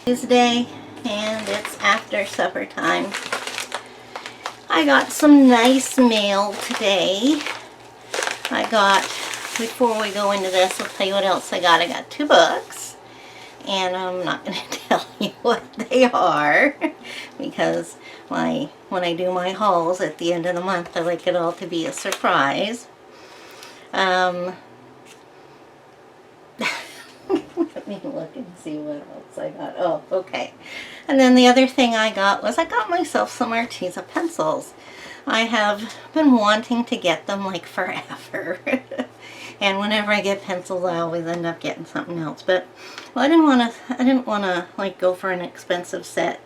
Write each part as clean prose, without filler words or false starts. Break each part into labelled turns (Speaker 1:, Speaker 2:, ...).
Speaker 1: Tuesday, and it's after supper time. I got some nice mail today. Before we go into this, I'll tell you what else I got. I got 2 books, and I'm not going to tell you what they are because when I do my hauls at the end of the month, I like it all to be a surprise. Let me look and see what else I got. Oh, okay. And then the other thing I got was I got myself some Arteza pencils. I have been wanting to get them like forever. And whenever I get pencils, I always end up getting something else. But well, I didn't want to like go for an expensive set.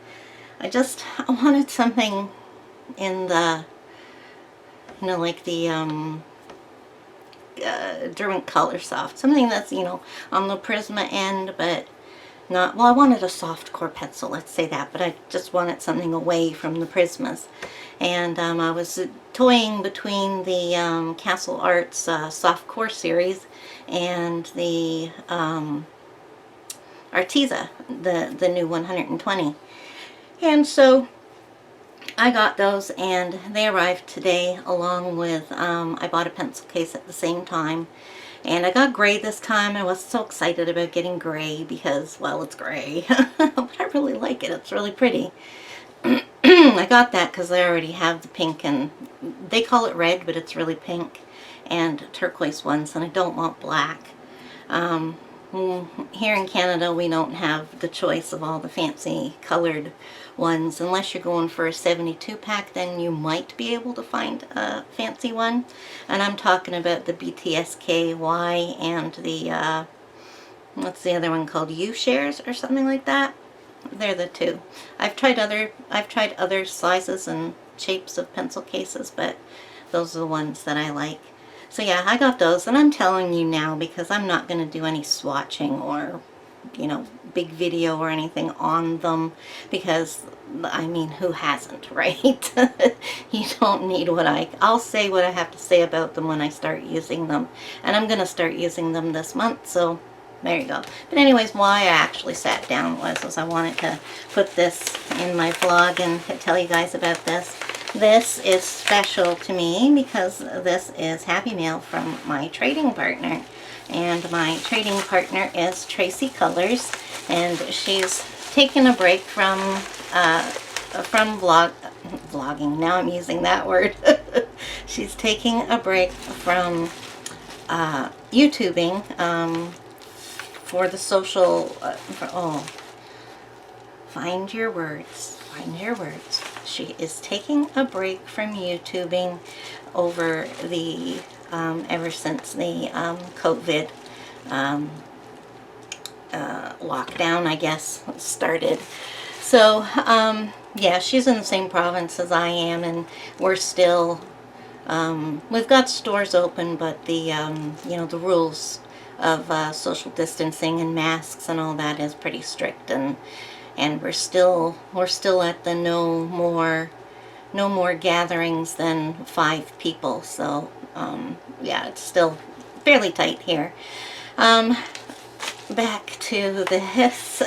Speaker 1: I wanted something in the, like the Derwent Color Soft, something that's on the Prisma end, but not, well, I wanted a soft core pencil, let's say that, but I just wanted something away from the Prismas. And I was toying between the Castle Arts soft core series and the Arteza, the new 120. And so I got those, and they arrived today along with, I bought a pencil case at the same time. And I got gray this time. I was so excited about getting gray because, well, it's gray. But I really like it. It's really pretty. I got that because I already have the pink, and they call it red, but it's really pink, and turquoise ones, and I don't want black. Here in Canada, we don't have the choice of all the fancy colored ones. Unless you're going for a 72 pack, then you might be able to find a fancy one. And I'm talking about the BTSKY and the, what's the other one called? U-Shares or something like that. They're the two. I've tried other sizes and shapes of pencil cases, but those are the ones that I like. So yeah, I got those, and I'm telling you now because I'm not going to do any swatching or, big video or anything on them because, I mean, who hasn't, right? You don't need I'll say what I have to say about them when I start using them. And I'm going to start using them this month, so there you go. But anyways, why I actually sat down was I wanted to put this in my vlog and tell you guys about this. This is special to me because this is Happy Mail from my trading partner. And my trading partner is Tracy Colors, and she's taken a break from vlogging. Now I'm using that word. She's taking a break from YouTubing for the social, find your words. She is taking a break from YouTubing over the, ever since the COVID lockdown, I guess, started. So, yeah, she's in the same province as I am, and we're still, we've got stores open, but the, the rules of social distancing and masks and all that is pretty strict, and we're still at the no more gatherings than 5 people. So yeah, it's still fairly tight here. Back to this.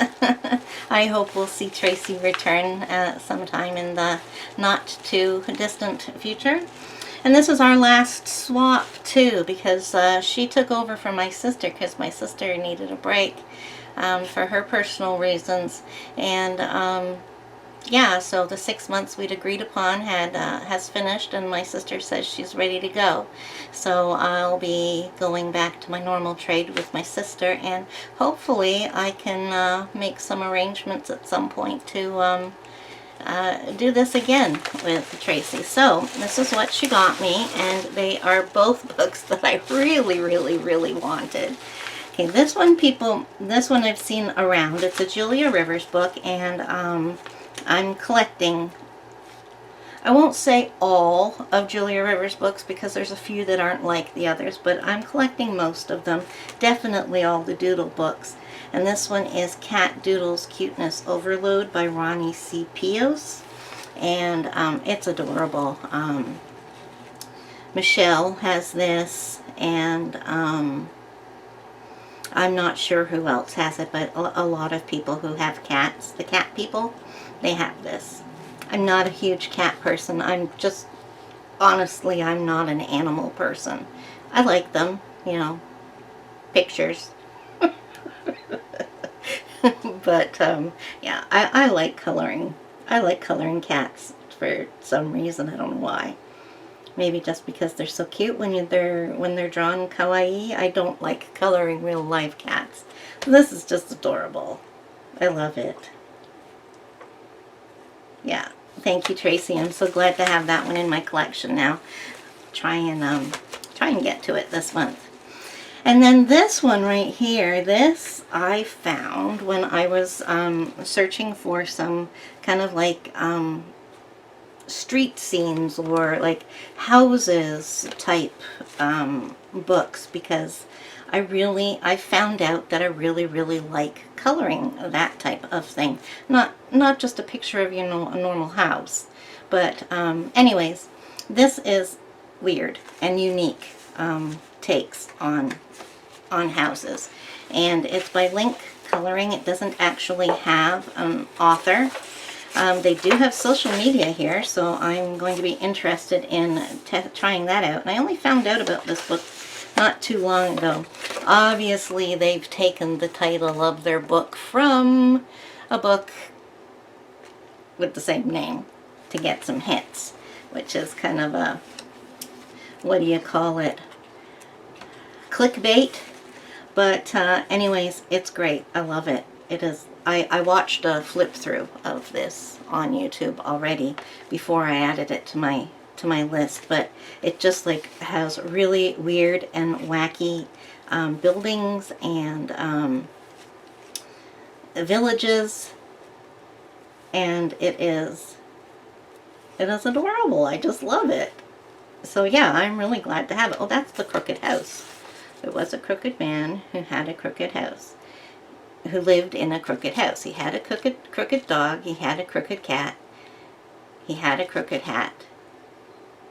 Speaker 1: I hope we'll see Tracy return sometime in the not too distant future. And this is our last swap too, because she took over for my sister because my sister needed a break for her personal reasons. And yeah, so the 6 months we'd agreed upon has finished, and my sister says she's ready to go. So I'll be going back to my normal trade with my sister, and hopefully I can make some arrangements at some point to do this again with Tracy. So this is what she got me, and they are both books that I really, really, really wanted. Okay, this one I've seen around. It's a Julia Rivers book, and I'm collecting, I won't say all of Julia Rivers' books because there's a few that aren't like the others, but I'm collecting most of them. Definitely all the Doodle books. And this one is Cat Doodles Cuteness Overload by Ronnie C. Pios. And it's adorable. Michelle has this, and I'm not sure who else has it, but a lot of people who have cats, the cat people, they have this. I'm not a huge cat person. I'm just, honestly, I'm not an animal person. I like them, you know, pictures. But, yeah, I like coloring. I like coloring cats for some reason. I don't know why. Maybe just because they're so cute when they're drawn kawaii. I don't like coloring real life cats. This is just adorable. I love it. Yeah. Thank you, Tracy. I'm so glad to have that one in my collection now. Try and get to it this month. And then this one right here, this I found when I was searching for some kind of like street scenes or like houses type books, because I found out that I really like coloring that type of thing. Not just a picture of, you know, a normal house. But anyways, this is weird and unique takes on houses. And it's by Link Coloring. It doesn't actually have an author. They do have social media here, so I'm going to be interested in trying that out. And I only found out about this book not too long ago. Obviously, they've taken the title of their book from a book with the same name to get some hits, which is kind of a, what do you call it, clickbait. But anyways, it's great. I love it. It is. I watched a flip through of this on YouTube already before I added it to my list, but it just like has really weird and wacky buildings and villages, and it is adorable. I just love it. So yeah, I'm really glad to have it. Oh, that's the crooked house. There was a crooked man who had a crooked house, who lived in a crooked house. He had a crooked dog, he had a crooked cat, he had a crooked hat,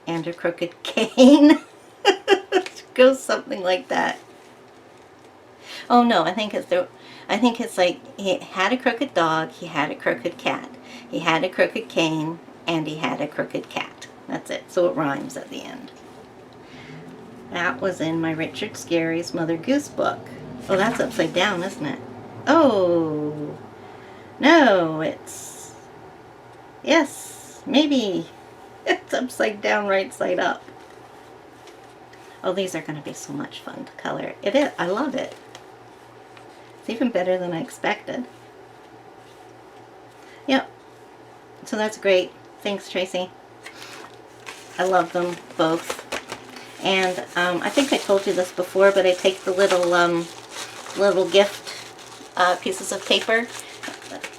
Speaker 1: and a crooked cane. It goes something like that. Oh no, I think it's like he had a crooked dog, he had a crooked cat, he had a crooked cane, and he had a crooked cat. That's it. So it rhymes at the end. That was in my Richard Scarry's Mother Goose book. Oh, that's upside down, isn't it? Oh, no, it's, yes, maybe it's upside down, right side up. Oh, these are going to be so much fun to color. It is. I love it. It's even better than I expected. Yep. So that's great. Thanks, Tracy. I love them both. And I think I told you this before, but I take the little gift pieces of paper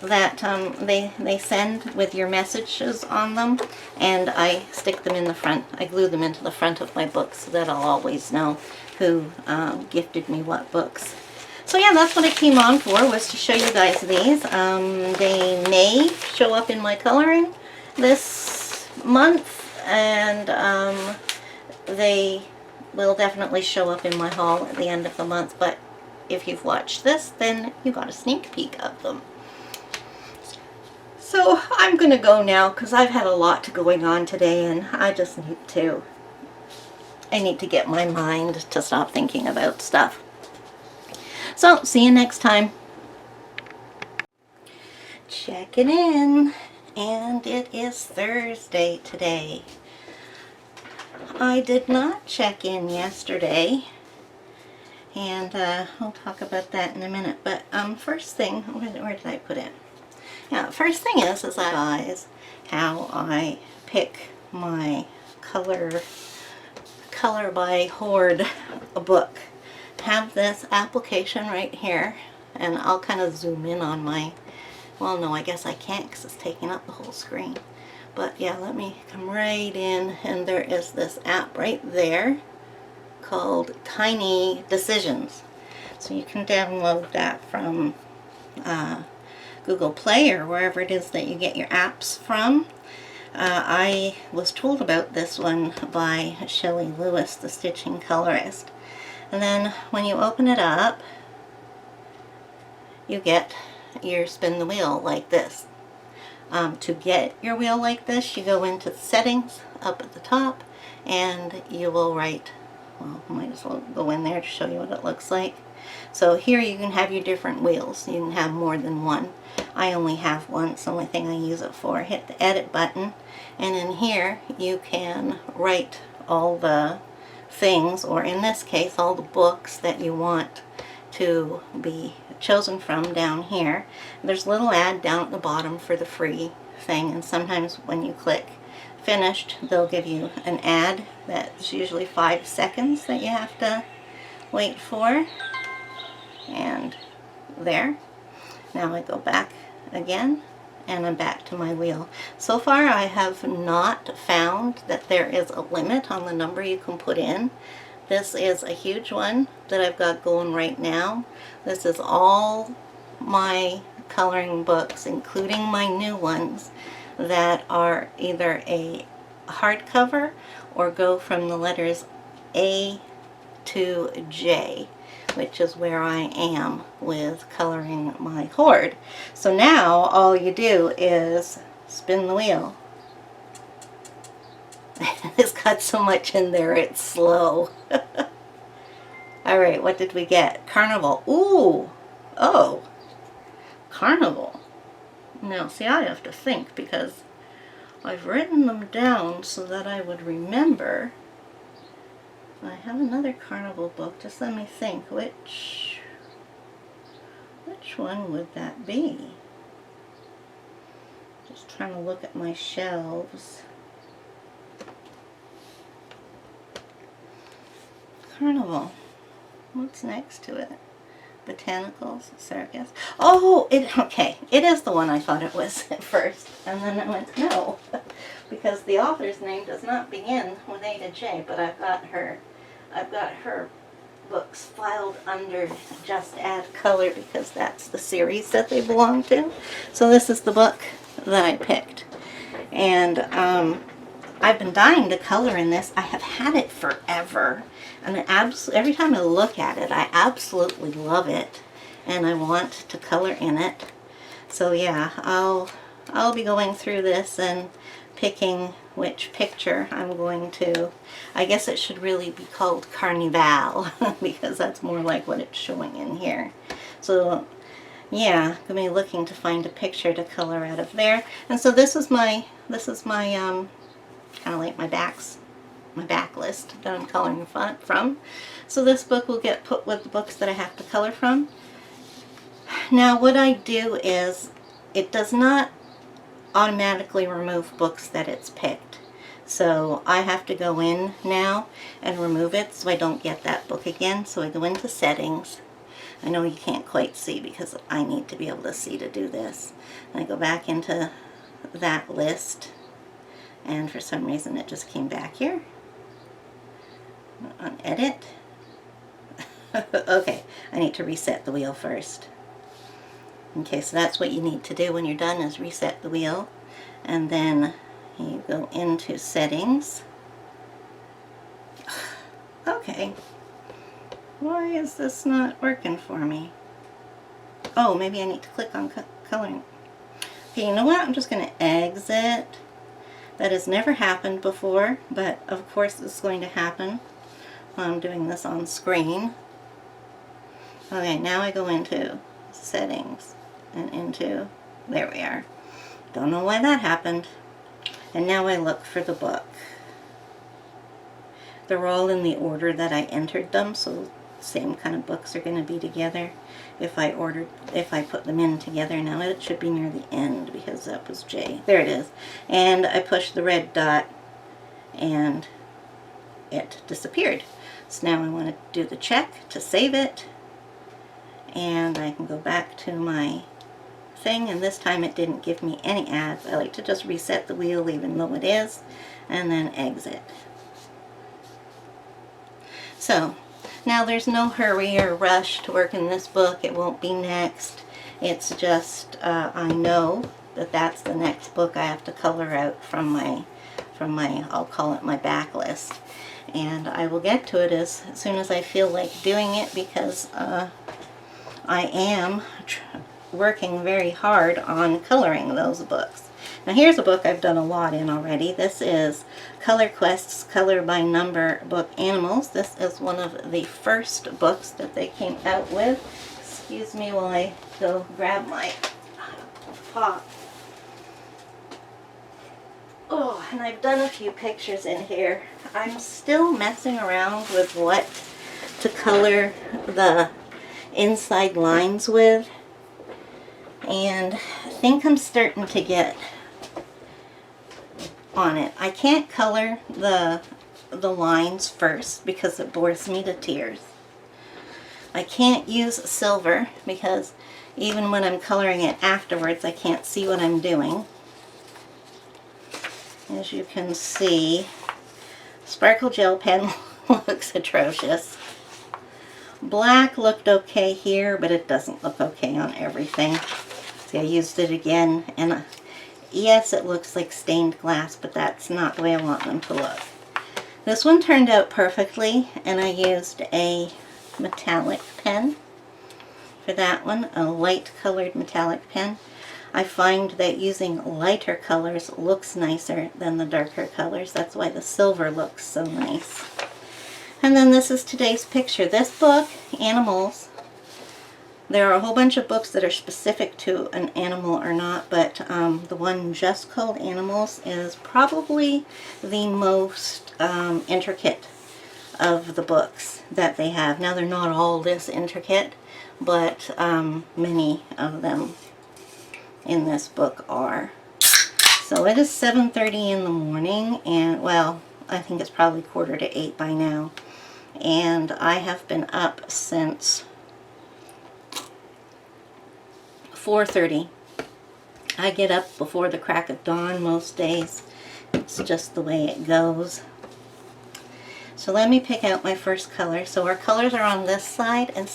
Speaker 1: that they send with your messages on them, and I stick them in the front. I glue them into the front of my books so that I'll always know who gifted me what books. So yeah, that's what I came on for, was to show you guys these. They may show up in my coloring this month, and they will definitely show up in my haul at the end of the month, but if you've watched this, then you got a sneak peek of them. So I'm gonna go now because I've had a lot going on today, and I just need to get my mind to stop thinking about stuff. So see you next time. Checking in, and it is Thursday today. I did not check in yesterday, and I'll talk about that in a minute. But first thing, where did I put it? Yeah, first thing is guys, how I pick my color by Horde book. Have this application right here, and I'll kind of zoom in on my, well no, I guess I can't because it's taking up the whole screen. But yeah, let me come right in, and there is this app right there called Tiny Decisions. So you can download that from Google Play or wherever it is that you get your apps from. I was told about this one by Shelley Lewis, the stitching colorist. And then when you open it up, you get your spin the wheel like this. To get your wheel like this, you go into the settings up at the top, and you will write, well, I might as well go in there to show you what it looks like. So here you can have your different wheels. You can have more than one. I only have one. It's the only thing I use it for. Hit the edit button, and in here you can write all the things, or in this case all the books that you want to be chosen from down here. There's a little ad down at the bottom for the free thing, and sometimes when you click finished they'll give you an ad that's usually 5 seconds that you have to wait for. And there. Now I go back again, and I'm back to my wheel. So far I have not found that there is a limit on the number you can put in. This is a huge one that I've got going right now. This is all my coloring books, including my new ones that are either a hardcover or go from the letters A to J, which is where I am with coloring my hoard. So now all you do is spin the wheel. It's got so much in there, it's slow. Alright, what did we get? Carnival. Ooh! Oh! Carnival. Now, see, I have to think because I've written them down so that I would remember. I have another Carnival book. Just let me think. Which one would that be? Just trying to look at my shelves. Carnival. What's next to it? Botanicals, circus. Oh, okay. It is the one I thought it was at first. And then I went, no. Because the author's name does not begin with A to J, but I've got her books filed under Just Add Color because that's the series that they belong to. So this is the book that I picked. And I've been dying to color in this. I have had it forever. And every time I look at it, I absolutely love it. And I want to color in it. So yeah, I'll be going through this and picking which picture I'm going to. I guess it should really be called Carnival because that's more like what it's showing in here. So yeah, I'm going to be looking to find a picture to color out of there. And so this is my kind of like my back list that I'm coloring from. So this book will get put with the books that I have to color from. Now what I do is it does not automatically remove books that it's picked. So I have to go in now and remove it so I don't get that book again. So I go into settings. I know you can't quite see because I need to be able to see to do this. And I go back into that list, and for some reason it just came back here on edit. Okay, I need to reset the wheel first. Okay, so that's what you need to do when you're done, is reset the wheel, and then you go into settings. Okay, why is this not working for me? Oh, maybe I need to click on coloring. Okay, you know what? I'm just going to exit. That has never happened before, but of course it's going to happen while I'm doing this on screen. Okay, now I go into settings and into, there we are. Don't know why that happened. And now I look for the book. They're all in the order that I entered them, so same kind of books are going to be together. If I put them in together now, it should be near the end because that was J. There it is. And I pushed the red dot and it disappeared. So now I want to do the check to save it. And I can go back to my thing, and this time it didn't give me any ads. I like to just reset the wheel even though it is, and then exit. So now there's no hurry or rush to work in this book. It won't be next. It's just I know that that's the next book I have to color out from my I'll call it my backlist, and I will get to it as soon as I feel like doing it, because I am working very hard on coloring those books. Now here's a book I've done a lot in already. This is Color Quest's Color by Number book Animals. This is one of the first books that they came out with. Excuse me while I go grab my pop. Oh, and I've done a few pictures in here. I'm still messing around with what to color the inside lines with, and I think I'm starting to get on it. I can't color the lines first because it bores me to tears. I can't use silver because even when I'm coloring it afterwards, I can't see what I'm doing. As you can see, sparkle gel pen looks atrocious. Black looked okay here, but it doesn't look okay on everything. See, I used it again, and yes, it looks like stained glass, but that's not the way I want them to look. This one turned out perfectly, and I used a metallic pen for that one, a light colored metallic pen. I find that using lighter colors looks nicer than the darker colors. That's why the silver looks so nice. And then this is today's picture. This book, Animals, there are a whole bunch of books that are specific to an animal or not, but the one just called Animals is probably the most intricate of the books that they have. Now, they're not all this intricate, but many of them in this book are. So it is 7:30 in the morning, and well, I think it's probably 7:45 by now, and I have been up since 4:30. I get up before the crack of dawn most days. It's just the way it goes. So let me pick out my first color. So our colors are on this side, and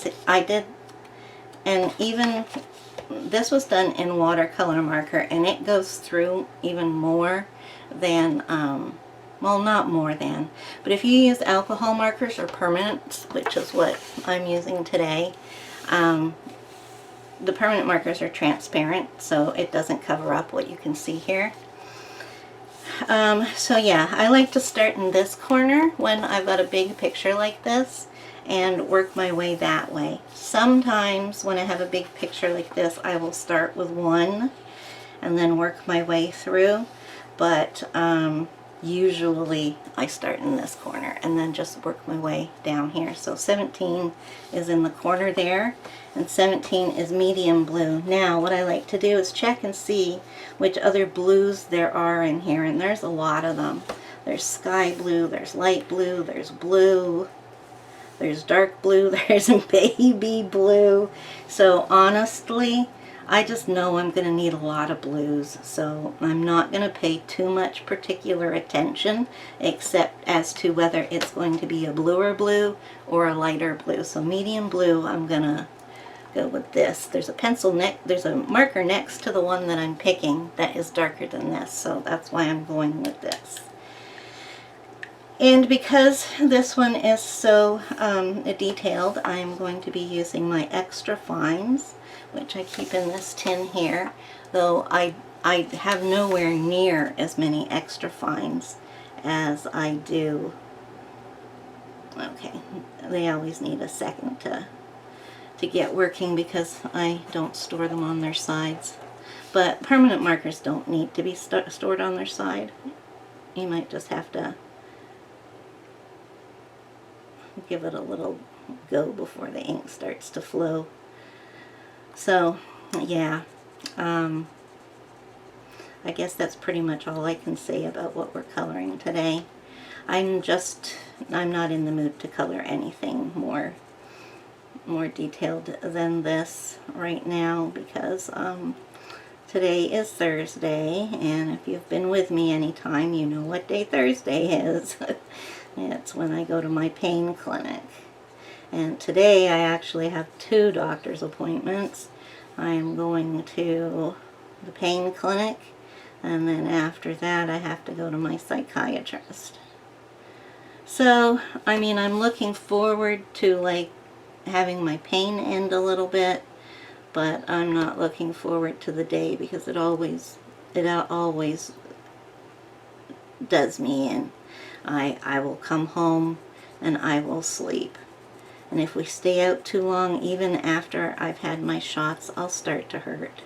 Speaker 1: even this was done in watercolor marker, and it goes through even more than, well, not more than, but if you use alcohol markers or permanents, which is what I'm using today, the permanent markers are transparent, so it doesn't cover up what you can see here. So yeah, I like to start in this corner when I've got a big picture like this, and work my way that way. Sometimes when I have a big picture like this, I will start with one and then work my way through, but usually I start in this corner and then just work my way down here. So 17 is in the corner there, and 17 is medium blue. Now what I like to do is check and see which other blues there are in here, and there's a lot of them. There's sky blue, there's light blue, there's blue, there's dark blue, there's baby blue. So honestly, I just know I'm going to need a lot of blues, so I'm not going to pay too much particular attention except as to whether it's going to be a bluer blue or a lighter blue. So medium blue, I'm going to go with this. There's a marker next to the one that I'm picking that is darker than this, so that's why I'm going with this. And because this one is so detailed, I'm going to be using my extra fines, which I keep in this tin here, though I have nowhere near as many extra fines as I do. Okay, they always need a second to get working because I don't store them on their sides. But permanent markers don't need to be stored on their side. You might just have to give it a little go before the ink starts to flow. So yeah, I guess that's pretty much all I can say about what we're coloring today. I'm not in the mood to color anything more detailed than this right now because today is Thursday, and if you've been with me any time, you know what day Thursday is. It's when I go to my pain clinic. And today I actually have 2 doctor's appointments. I'm going to the pain clinic, and then after that I have to go to my psychiatrist. So, I mean, I'm looking forward to like having my pain end a little bit, but I'm not looking forward to the day because it always does me in. I will come home and I will sleep. And if we stay out too long, even after I've had my shots, I'll start to hurt.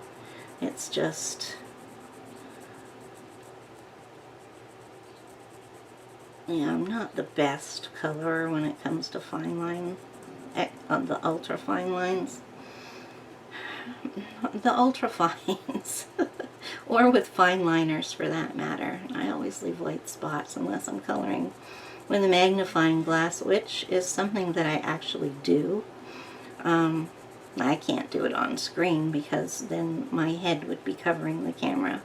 Speaker 1: It's just, yeah, I'm not the best colorer when it comes to fine line, the ultra fine lines. The ultra fines, or with fine liners for that matter. I always leave white spots unless I'm coloring with a magnifying glass, which is something that I actually do. I can't do it on screen because then my head would be covering the camera.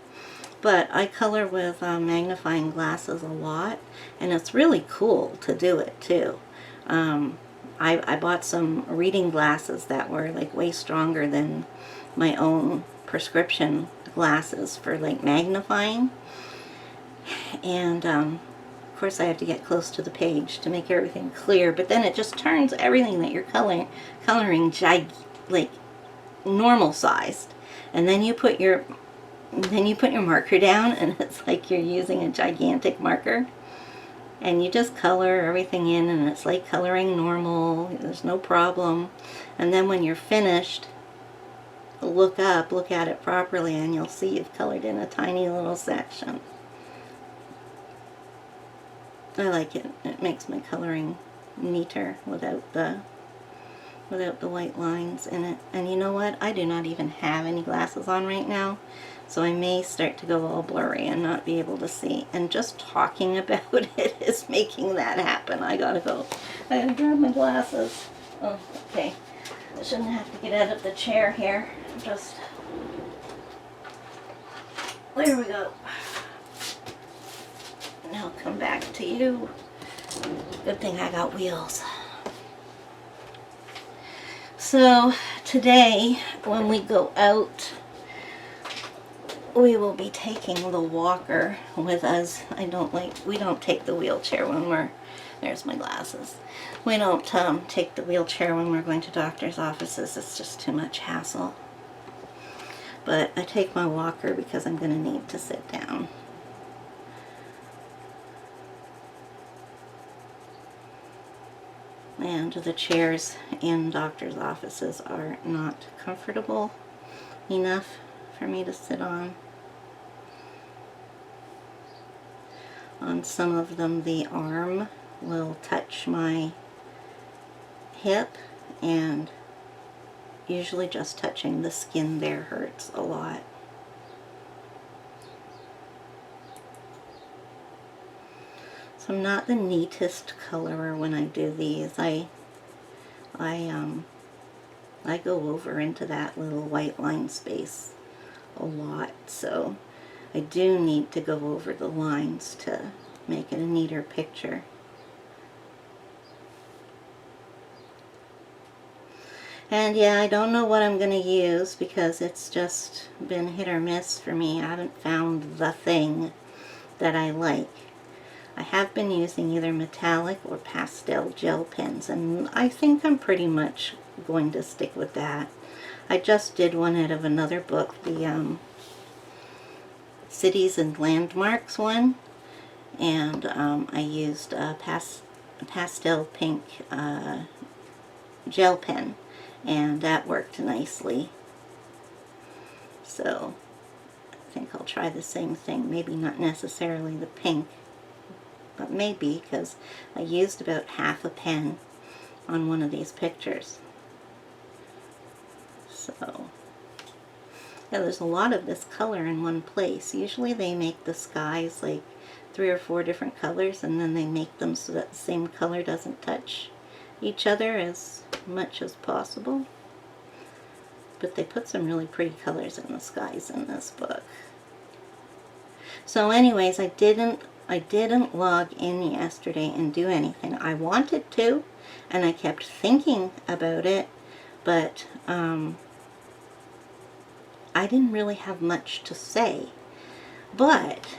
Speaker 1: But I color with magnifying glasses a lot, and it's really cool to do it too. I bought some reading glasses that were like way stronger than my own prescription glasses for like magnifying. And of course I have to get close to the page to make everything clear, but then it just turns everything that you're coloring like normal sized. And then you put your marker down and it's like you're using a gigantic marker. And you just color everything in and it's like coloring normal. There's no problem. And then when you're finished, look up, look at it properly, and you'll see you've colored in a tiny little section. I like it. It makes my coloring neater without the white lines in it. And you know what? I do not even have any glasses on right now, so I may start to go all blurry and not be able to see. And just talking about it is making that happen. I gotta go. I gotta grab my glasses. Oh, okay. I shouldn't have to get out of the chair here. Just, there we go. Now come back to you. Good thing I got wheels. So today, when we go out, we will be taking the walker with us. We don't take the wheelchair when there's my glasses. We don't take the wheelchair when we're going to doctor's offices. It's just too much hassle. But I take my walker because I'm going to need to sit down. And the chairs in doctor's offices are not comfortable enough for me to sit on. On some of them, the arm will touch my hip, and usually just touching the skin there hurts a lot. So I'm not the neatest colorer when I do these. I go over into that little white line space a lot, so I do need to go over the lines to make it a neater picture. And yeah, I don't know what I'm going to use because it's just been hit or miss for me. I haven't found the thing that I like. I have been using either metallic or pastel gel pens, and I think I'm pretty much going to stick with that. I just did one out of another book, the Cities and Landmarks one, and I used a pastel pink gel pen, and that worked nicely. So I think I'll try the same thing. Maybe not necessarily the pink, but maybe, because I used about half a pen on one of these pictures. So yeah, there's a lot of this color in one place. Usually they make the skies like 3 or 4 different colors, and then they make them so that the same color doesn't touch each other as much as possible. But they put some really pretty colors in the skies in this book. So anyways, I didn't log in yesterday and do anything. I wanted to, and I kept thinking about it, but I didn't really have much to say. But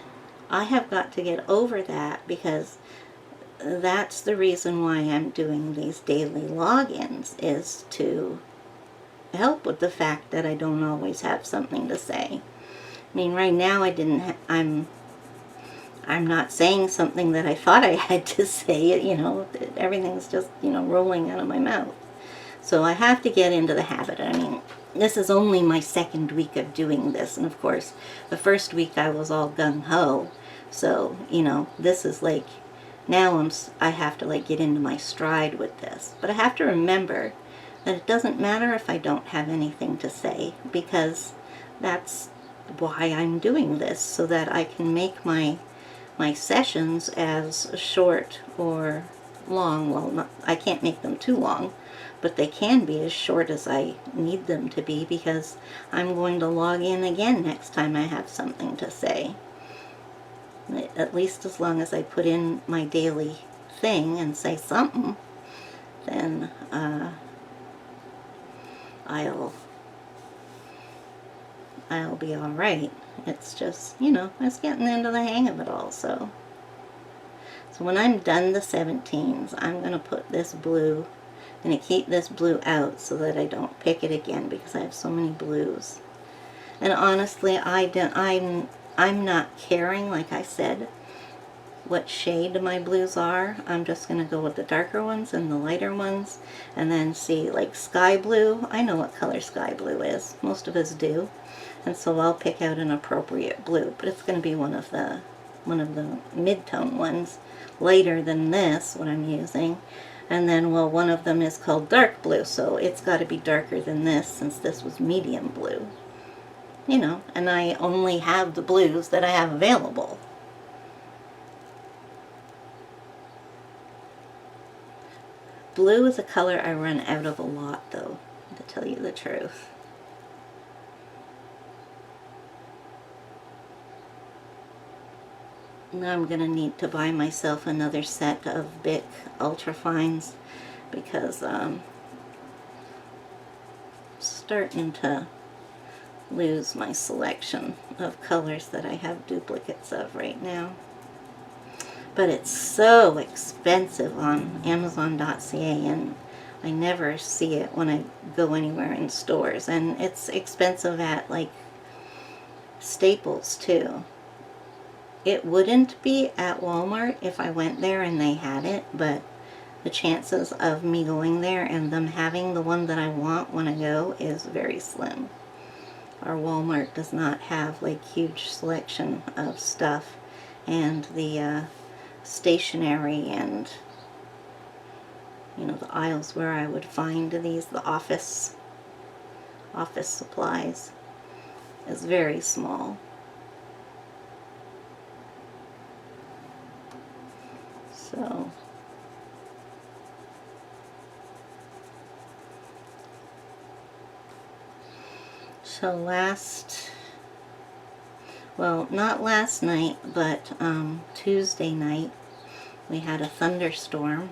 Speaker 1: I have got to get over that, because that's the reason why I'm doing these daily logins, is to help with the fact that I don't always have something to say. I mean, right now I'm not saying something that I thought I had to say. You know, everything's just, you know, rolling out of my mouth. So I have to get into the habit. I mean, this is only my second week of doing this. And of course, the first week I was all gung-ho. So, you know, this is like, now I have to like get into my stride with this. But I have to remember that it doesn't matter if I don't have anything to say, because that's why I'm doing this, so that I can make my sessions as short or long. Well, I can't make them too long, but they can be as short as I need them to be, because I'm going to log in again next time I have something to say. At least as long as I put in my daily thing and say something, then I'll be all right. It's just, you know, it's getting into the hang of it all. So when I'm done the 17s, I'm going to put this blue, I'm going to keep this blue out so that I don't pick it again, because I have so many blues. And honestly, I'm not caring, like I said, what shade my blues are. I'm just going to go with the darker ones and the lighter ones, and then see, like sky blue. I know what color sky blue is. Most of us do. And so I'll pick out an appropriate blue, but it's going to be one of the mid-tone ones, lighter than this, what I'm using. And then, well, one of them is called dark blue, so it's got to be darker than this, since this was medium blue. You know, and I only have the blues that I have available. Blue is a color I run out of a lot, though, to tell you the truth. Now I'm going to need to buy myself another set of Bic Ultrafines, because I'm starting to lose my selection of colors that I have duplicates of right now. But it's so expensive on Amazon.ca, and I never see it when I go anywhere in stores. And it's expensive at, like, Staples, too. It wouldn't be at Walmart if I went there and they had it, but the chances of me going there and them having the one that I want when I go is very slim. Our Walmart does not have, like, huge selection of stuff, and the stationery and, you know, the aisles where I would find these, the office supplies, is very small. So not last night, but Tuesday night, we had a thunderstorm,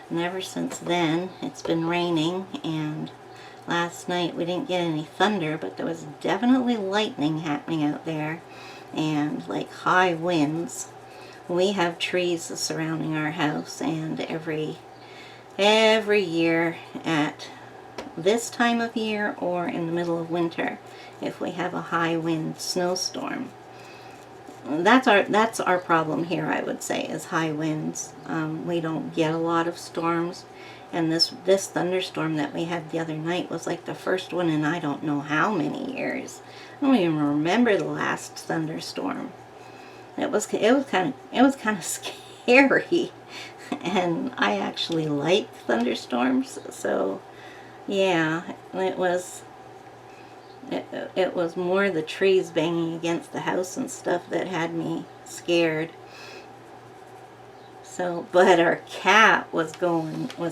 Speaker 1: and ever since then it's been raining. And last night we didn't get any thunder, but there was definitely lightning happening out there, and like high winds. We have trees surrounding our house, and every year at this time of year or in the middle of winter, if we have a high wind snowstorm, that's our problem here, I would say, is high winds. We don't get a lot of storms, and this thunderstorm that we had the other night was like the first one in I don't know how many years. I don't even remember the last thunderstorm. It was kind of scary, and I actually like thunderstorms. So yeah, it was more the trees banging against the house and stuff that had me scared. So, but our cat was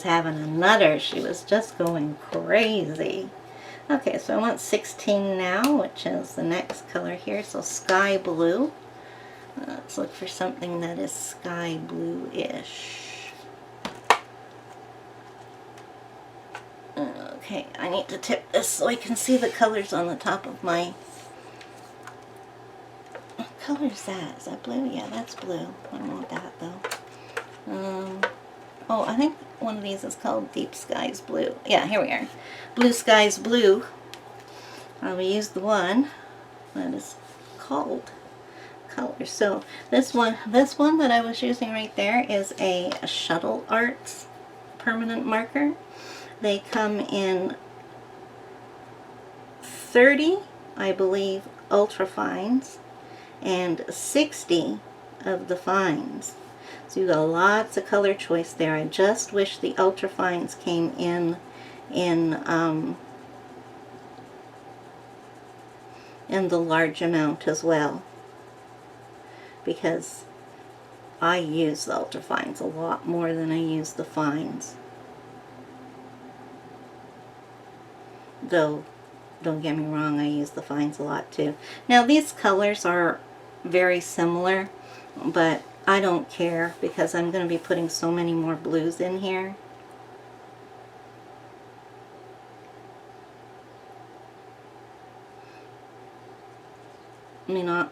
Speaker 1: having a nutter. She was just going crazy. Okay, so I want 16 now, which is the next color here. So sky blue. Let's look for something that is sky blue-ish. Okay, I need to tip this so I can see the colors on the top of my... What color is that? Is that blue? Yeah, that's blue. I don't want that, though. Oh, I think one of these is called Deep Skies Blue. Yeah, here we are. Blue Skies Blue. We used the one that is called Color. So this one that I was using right there is a Shuttle Arts permanent marker. They come in 30, I believe, ultra fines and 60 of the fines. So you got lots of color choice there. I just wish the ultra fines came in the large amount as well, because I use the ultra fines a lot more than I use the fines. Though, don't get me wrong, I use the fines a lot too. Now these colors are very similar, but I don't care because I'm going to be putting so many more blues in here. I mean, I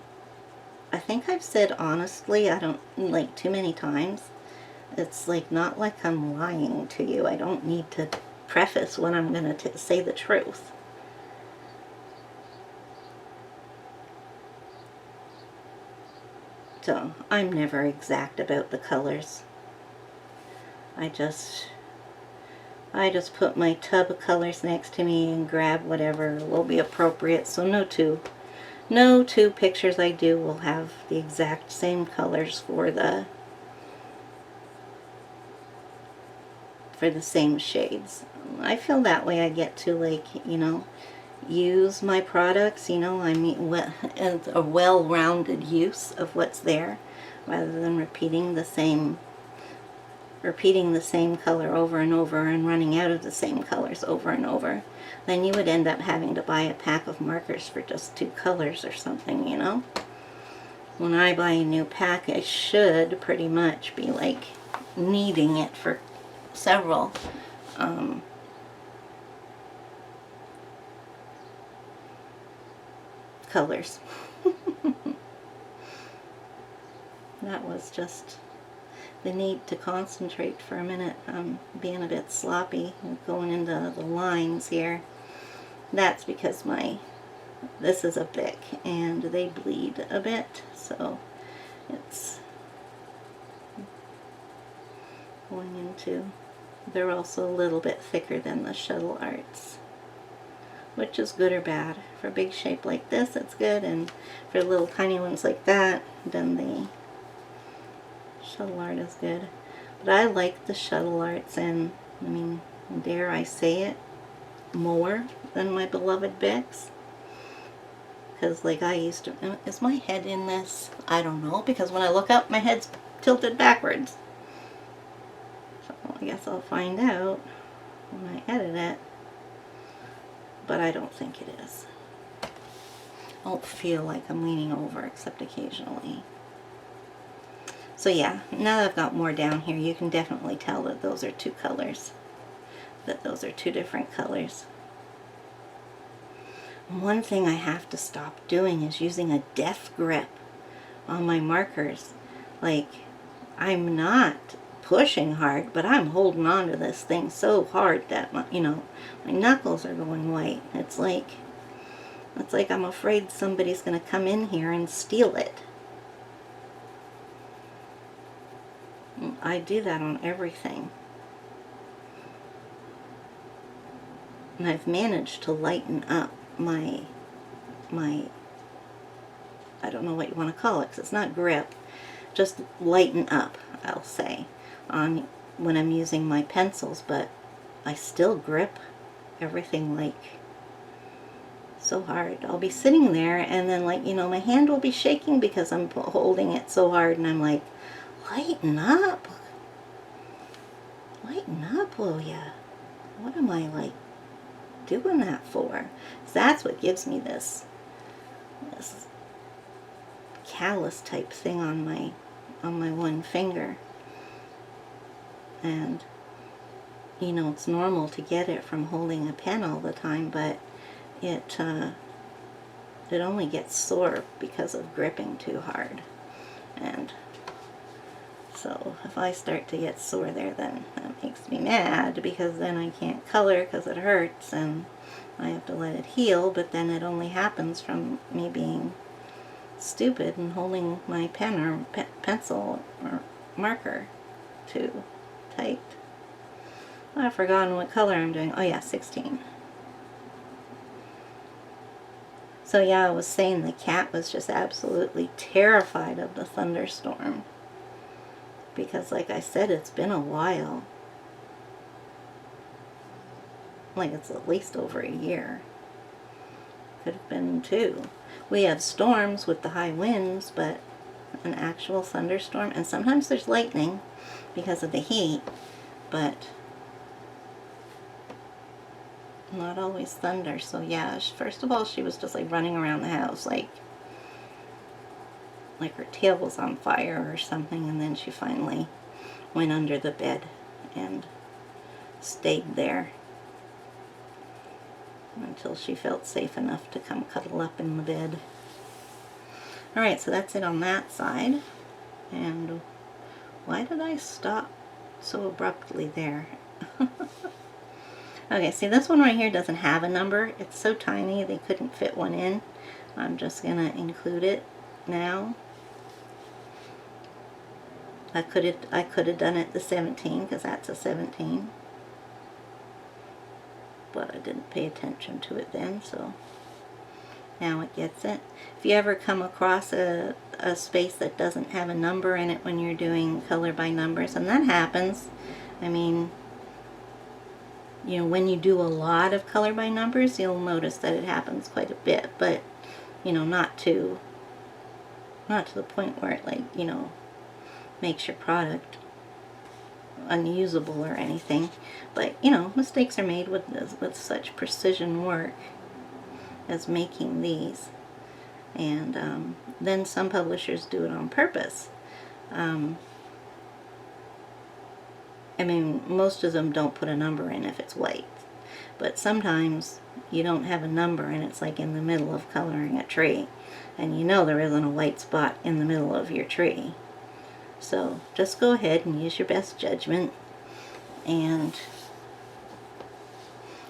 Speaker 1: think I've said honestly, I don't like too many times. It's like not like I'm lying to you. I don't need to preface when I'm going to say the truth. So I'm never exact about the colors. I just put my tub of colors next to me and grab whatever will be appropriate. So no two pictures I do will have the exact same colors for the same shades. I feel that way I get to, like, you know, use my products, you know, I mean, a well-rounded use of what's there, rather than repeating the same color over and over and running out of the same colors over and over. Then you would end up having to buy a pack of markers for just 2 colors or something, you know. When I buy a new pack, I should pretty much be like needing it for several colors. That was just the need to concentrate for a minute. I'm being a bit sloppy going into the lines here. That's because this is a Bic and they bleed a bit, so it's going into, they're also a little bit thicker than the Shuttle Arts, which is good or bad. For a big shape like this, it's good, and for little tiny ones like that, then the Shuttle Art is good. But I like the Shuttle Arts, and I mean, dare I say it, more than my beloved Bics. Because like I used to, is my head in this? I don't know, because when I look up, my head's tilted backwards. So I guess I'll find out when I edit it. But I don't think it is. I don't feel like I'm leaning over, except occasionally. So yeah, now that I've got more down here, you can definitely tell that those are 2 colors. That those are 2 different colors. One thing I have to stop doing is using a death grip on my markers. Like, I'm not pushing hard, but I'm holding on to this thing so hard that, my knuckles are going white. It's like I'm afraid somebody's going to come in here and steal it. I do that on everything. And I've managed to lighten up my I don't know what you want to call it, because it's not grip, just lighten up, I'll say, on when I'm using my pencils, but I still grip everything like so hard. I'll be sitting there and then, like, my hand will be shaking because I'm holding it so hard, and I'm like, lighten up, will ya? What am I, like, doing that for? So that's what gives me this callus type thing on my one finger. And it's normal to get it from holding a pen all the time, but it only gets sore because of gripping too hard. And So if I start to get sore there, then that makes me mad, because then I can't color because it hurts and I have to let it heal, but then it only happens from me being stupid and holding my pen or pencil or marker too tight. I've forgotten what color I'm doing. Oh yeah, 16. So yeah, I was saying the cat was just absolutely terrified of the thunderstorm. Because like I said, it's been a while. Like it's at least over a year. Could have been 2. We have storms with the high winds, but an actual thunderstorm, and sometimes there's lightning because of the heat, but not always thunder. So yeah, first of all, she was just like running around the house like her tail was on fire or something, and then she finally went under the bed and stayed there until she felt safe enough to come cuddle up in the bed. Alright, so that's it on that side. And why did I stop so abruptly there? Okay, see, this one right here doesn't have a number. It's so tiny they couldn't fit one in. I'm just going to include it now. I could have done it the 17 because that's a 17. But I didn't pay attention to it then, so now it gets it. If you ever come across a space that doesn't have a number in it when you're doing color by numbers, and that happens, I mean, you know, when you do a lot of color by numbers, you'll notice that it happens quite a bit, but, you know, not to the point where it, like, you know, makes your product unusable or anything. But, you know, mistakes are made with such precision work as making these. And then some publishers do it on purpose. I mean, most of them don't put a number in if it's white. But sometimes you don't have a number and it's like in the middle of coloring a tree. And you know there isn't a white spot in the middle of your tree. So just go ahead and use your best judgment. And,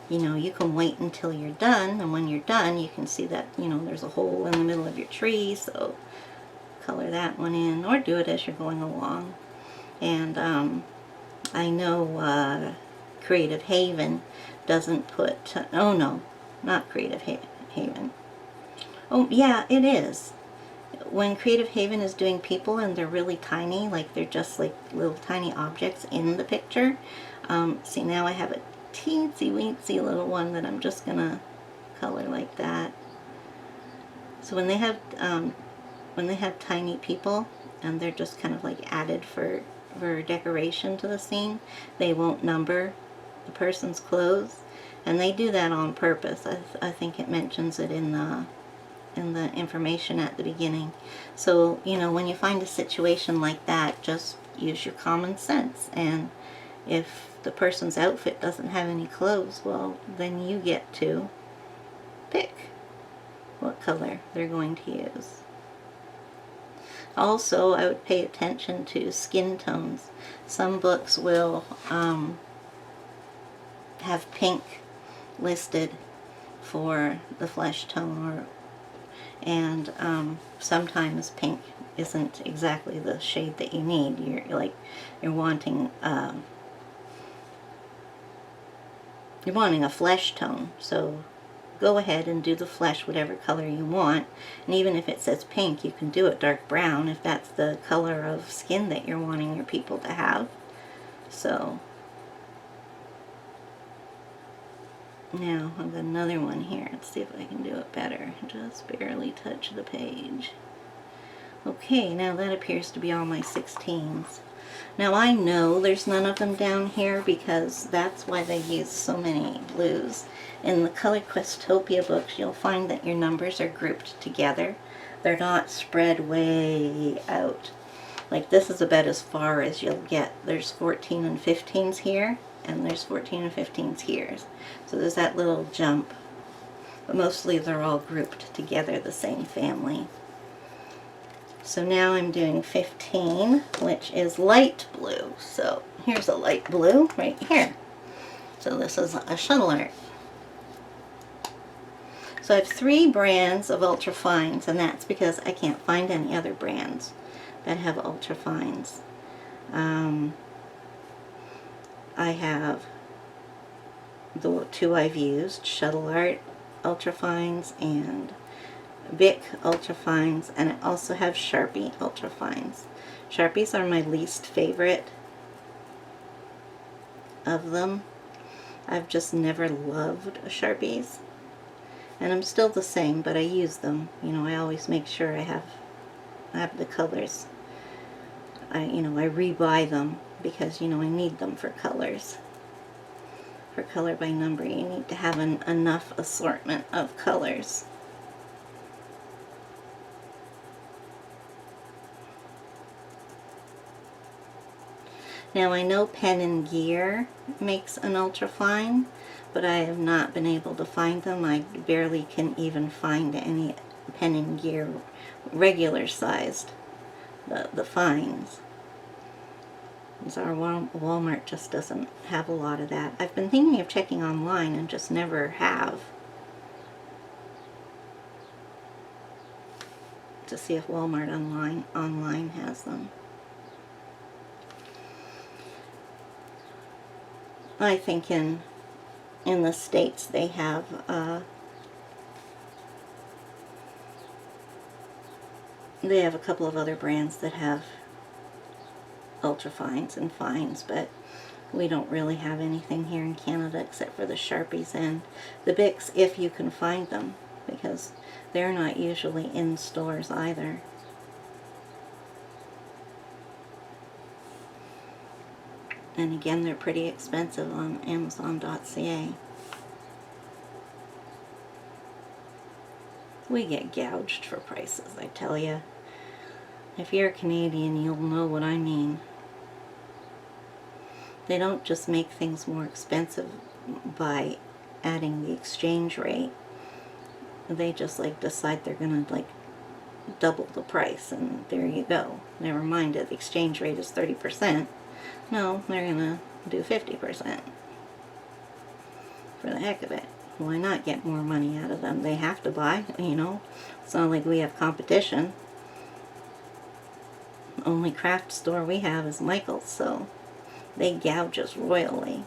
Speaker 1: you know, you can wait until you're done. And when you're done, you can see that, you know, there's a hole in the middle of your tree. So color that one in, or do it as you're going along. And I know Creative Haven doesn't put, oh no, not Creative Haven. Oh yeah, it is. When Creative Haven is doing people and they're really tiny, like they're just like little tiny objects in the picture. See, now I have a teensy weensy little one that I'm just gonna color like that. So when they have tiny people and they're just kind of like added for decoration to the scene, they won't number the person's clothes, and they do that on purpose. I think it mentions it in the information at the beginning. So, you know, when you find a situation like that, just use your common sense, and if the person's outfit doesn't have any clothes, well, then you get to pick what color they're going to use. Also, I would pay attention to skin tones. Some books will have pink listed for the flesh tone, and sometimes pink isn't exactly the shade that you need. You're wanting a flesh tone, so go ahead and do the flesh whatever color you want. And even if it says pink, you can do it dark brown if that's the color of skin that you're wanting your people to have. So now I've got another one here. Let's see if I can do it better. Just barely touch the page. Okay, now that appears to be all my 16s. Now I know there's none of them down here because that's why they use so many blues. In the Color Questopia books, you'll find that your numbers are grouped together. They're not spread way out. Like this is about as far as you'll get. There's 14 and 15s here, and there's 14 and 15s here. So there's that little jump. But mostly they're all grouped together, the same family. So now I'm doing 15, which is light blue. So here's a light blue right here. So this is a shuttle art. So I have 3 brands of ultra fines, and that's because I can't find any other brands that have ultra fines. I have the 2 I've used, Shuttle Art Ultra Fines and Bic Ultra Fines, and I also have Sharpie Ultra Fines. Sharpies are my least favorite of them. I've just never loved Sharpies. And I'm still the same, but I use them. You know, I always make sure I have the colors. I rebuy them because, I need them for colors. For color by number, you need to have enough assortment of colors. Now I know Pen and Gear makes an ultrafine, but I have not been able to find them. I barely can even find any Pen and Gear regular sized, the fines. So our Walmart just doesn't have a lot of that. I've been thinking of checking online and just never have, to see if Walmart online has them. I think in the States they have a couple of other brands that have ultrafines and fines, but we don't really have anything here in Canada except for the Sharpies and the Bics, if you can find them, because they're not usually in stores either. And again, they're pretty expensive on Amazon.ca. We get gouged for prices, I tell you. If you're a Canadian, you'll know what I mean. They don't just make things more expensive by adding the exchange rate. They just decide they're gonna double the price, and there you go. Never mind that the exchange rate is 30%. No, they're gonna do 50% for the heck of it. Why not get more money out of them? They have to buy, It's not like we have competition. The only craft store we have is Michael's, so they gouge us royally.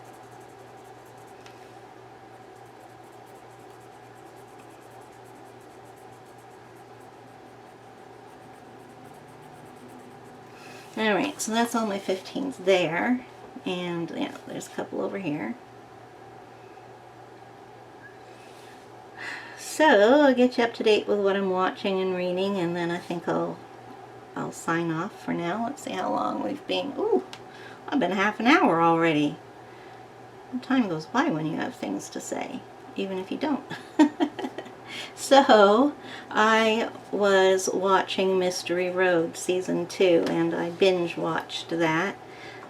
Speaker 1: Alright, so that's all my 15s there. And yeah, there's a couple over here. So I'll get you up to date with what I'm watching and reading, and then I think I'll sign off for now. Let's see how long we've been. Ooh, I've been half an hour already. Time goes by when you have things to say, even if you don't. So I was watching Mystery Road Season 2, and I binge watched that.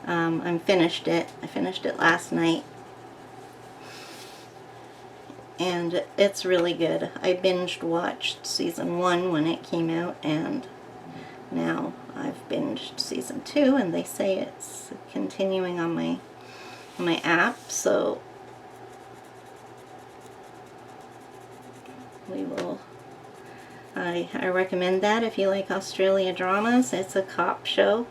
Speaker 1: I finished it last night, and it's really good. I binged watched Season 1 when it came out, and now I've binged Season 2, and they say it's continuing on my app, so I recommend that if you like Australia dramas. It's a cop show,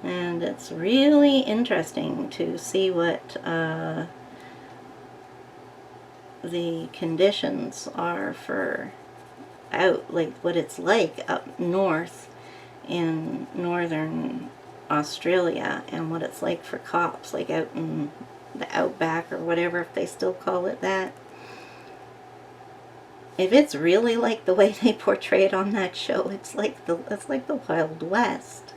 Speaker 1: and it's really interesting to see what the conditions are for what it's like up north in northern Australia, and what it's like for cops out in the outback or whatever, if they still call it that. If it's really like the way they portray it on that show, it's like the Wild West.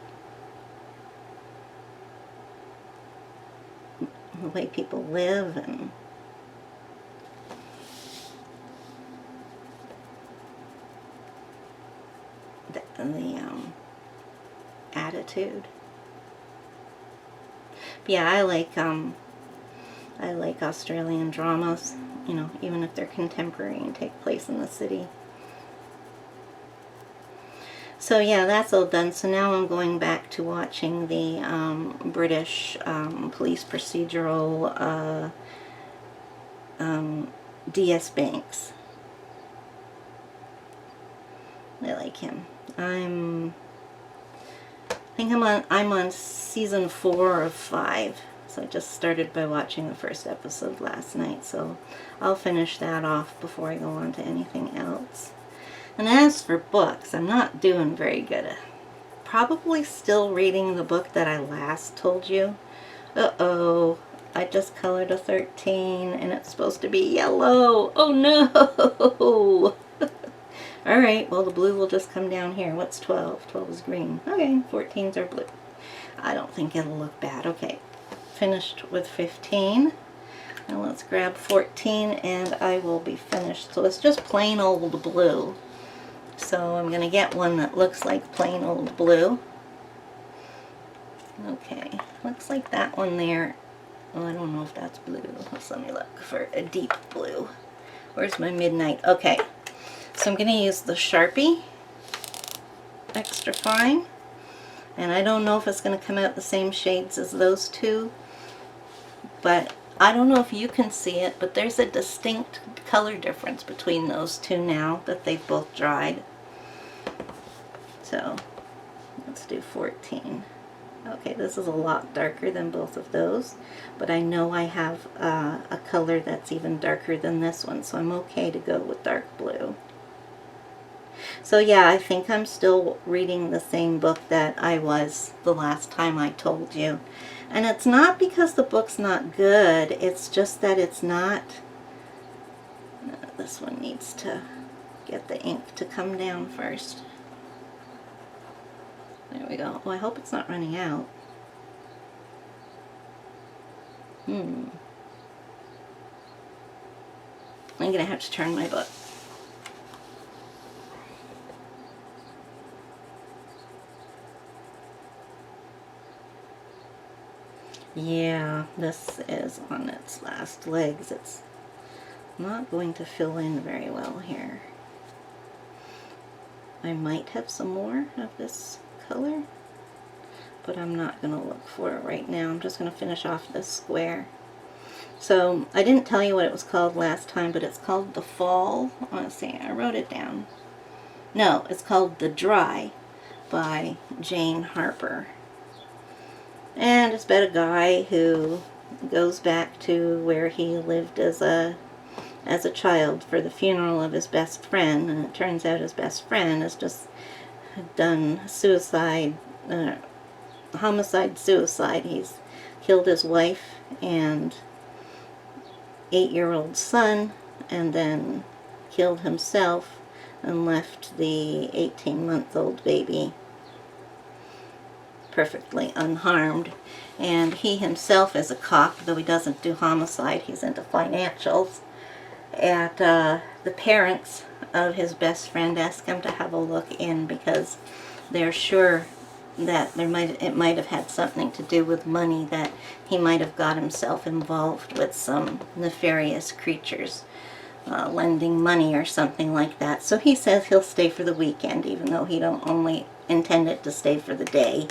Speaker 1: The way people live and the attitude. But yeah, I like Australian dramas, even if they're contemporary and take place in the city. So yeah, that's all done. So now I'm going back to watching the British police procedural D.S. Banks. I like him. I think I'm on season 4 of 5. So I just started by watching the first episode last night. So I'll finish that off before I go on to anything else. And as for books, I'm not doing very good. Probably still reading the book that I last told you. Uh-oh. I just colored a 13 and it's supposed to be yellow. Oh no! Alright, well the blue will just come down here. What's 12? 12 is green. Okay, 14s are blue. I don't think it'll look bad. Okay, finished with 15. Now let's grab 14 and I will be finished. So it's just plain old blue. So I'm going to get one that looks like plain old blue. Okay, looks like that one there. Oh, I don't know if that's blue. Let me look for a deep blue. Where's my midnight? Okay, so I'm going to use the Sharpie extra fine. And I don't know if it's going to come out the same shades as those two. But I don't know if you can see it, but there's a distinct color difference between those two now that they've both dried. So let's do 14. Okay, this is a lot darker than both of those, but I know I have a color that's even darker than this one, so I'm okay to go with dark blue. So yeah, I think I'm still reading the same book that I was the last time I told you. And it's not because the book's not good, it's just that it's not... This one needs to get the ink to come down first. There we go. Oh, I hope it's not running out. I'm going to have to turn my book. Yeah, this is on its last legs. It's not going to fill in very well here. I might have some more of this color, but I'm not going to look for it right now. I'm just going to finish off this square. So I didn't tell you what it was called last time, but it's called The Fall. Let's see, I wrote it down. No, it's called The Dry by Jane Harper. And it's about a guy who goes back to where he lived as a child for the funeral of his best friend, and it turns out his best friend has just done homicide-suicide. He's killed his wife and 8-year-old son, and then killed himself and left the 18-month-old baby perfectly unharmed. And he himself is a cop, though he doesn't do homicide, he's into financials. And the parents of his best friend ask him to have a look in because they're sure that it might have had something to do with money, that he might have got himself involved with some nefarious creatures lending money or something like that. So he says he'll stay for the weekend, even though he don't only intended to stay for the day.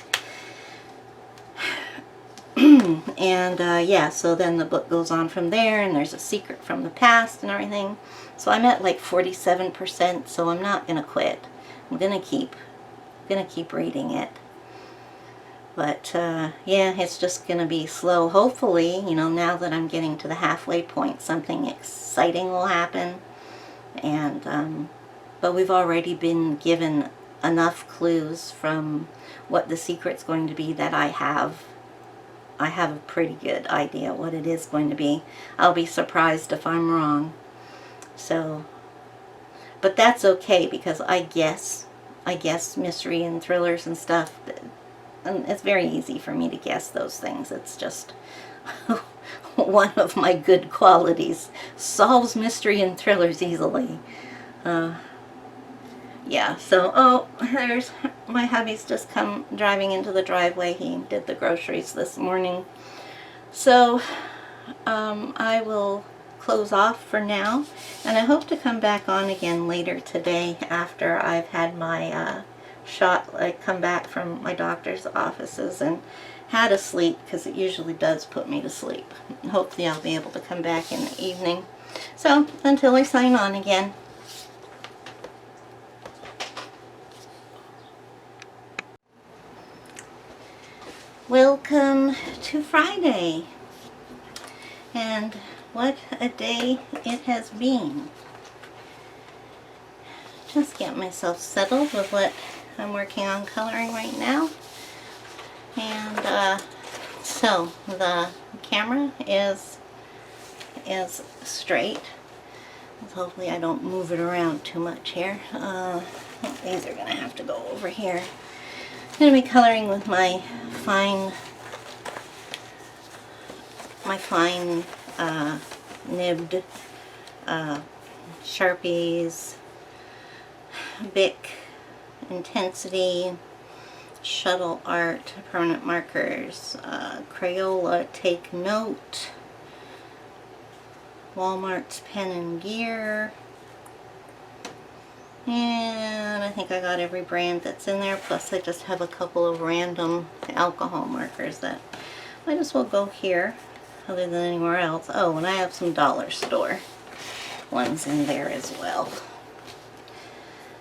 Speaker 1: And yeah, so then the book goes on from there, and there's a secret from the past and everything. So I'm at like 47%, so I'm not gonna quit. I'm gonna keep reading it. But yeah, it's just gonna be slow. Hopefully, you know, now that I'm getting to the halfway point, something exciting will happen. And but we've already been given enough clues from what the secret's going to be that I have a pretty good idea what it is going to be. I'll be surprised if I'm wrong. So, but that's okay, because I guess mystery and thrillers and stuff, and it's very easy for me to guess those things. It's just one of my good qualities. Solves mystery and thrillers easily. Yeah, so, oh, there's my hubby's just come driving into the driveway. He did the groceries this morning. So, I will close off for now, and I hope to come back on again later today after I've had my shot, like come back from my doctor's offices and had a sleep, because it usually does put me to sleep. Hopefully I'll be able to come back in the evening. So until I sign on again. Welcome to Friday, and what a day it has been. Just get myself settled with what I'm working on coloring right now. And so the camera is straight. Hopefully I don't move it around too much here. These are gonna have to go over here. I'm going to be coloring with my fine nibbed Sharpies, Bic Intensity, Shuttle Art, permanent markers, Crayola Take Note, Walmart's Pen and Gear, and I think I got every brand that's in there, plus I just have a couple of random alcohol markers that might as well go here other than anywhere else. Oh, and I have some dollar store ones in there as well.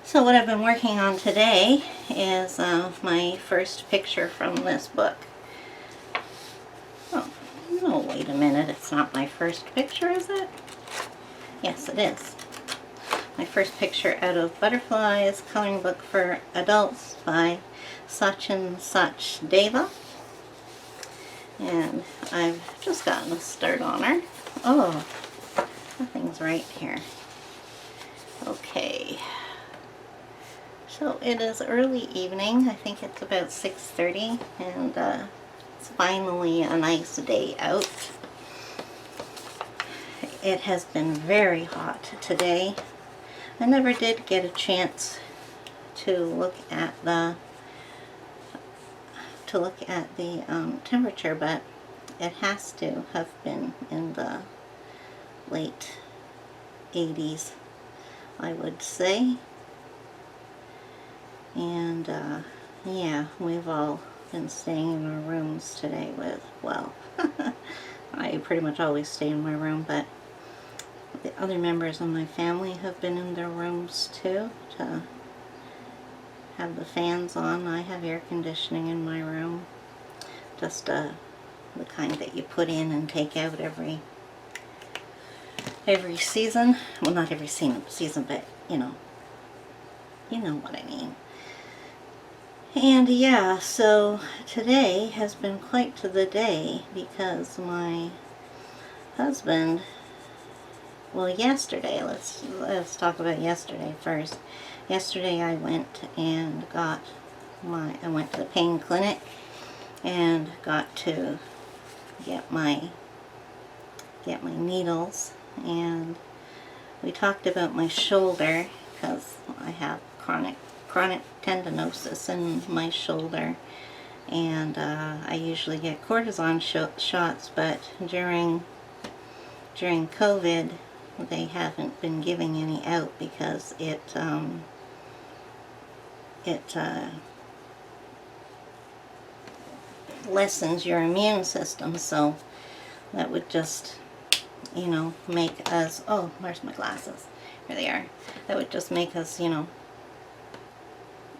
Speaker 1: So what I've been working on today is my first picture from this book. Oh, no, wait a minute, it's not my first picture, is it? Yes, it is. My first picture out of Butterflies, coloring book for adults by Such and Such Deva. And I've just gotten a start on her. Oh, nothing's right here. Okay. So it is early evening. I think it's about 6:30, and it's finally a nice day out. It has been very hot today. I never did get a chance to look at the temperature, but it has to have been in the late 80s, I would say. And yeah, we've all been staying in our rooms today with, well, I pretty much always stay in my room, but the other members of my family have been in their rooms too, to have the fans on. I have air conditioning in my room, just the kind that you put in and take out every season. Well, not every season, but you know what I mean. And yeah, so today has been quite the day, because my husband, well, yesterday, let's talk about yesterday first. Yesterday I went to the pain clinic and got to get my needles, and we talked about my shoulder, because I have chronic tendinosis in my shoulder, and I usually get cortisone shots, but during COVID they haven't been giving any out, because it lessens your immune system, so that would just, make us, oh, where's my glasses? Here they are. That would just make us,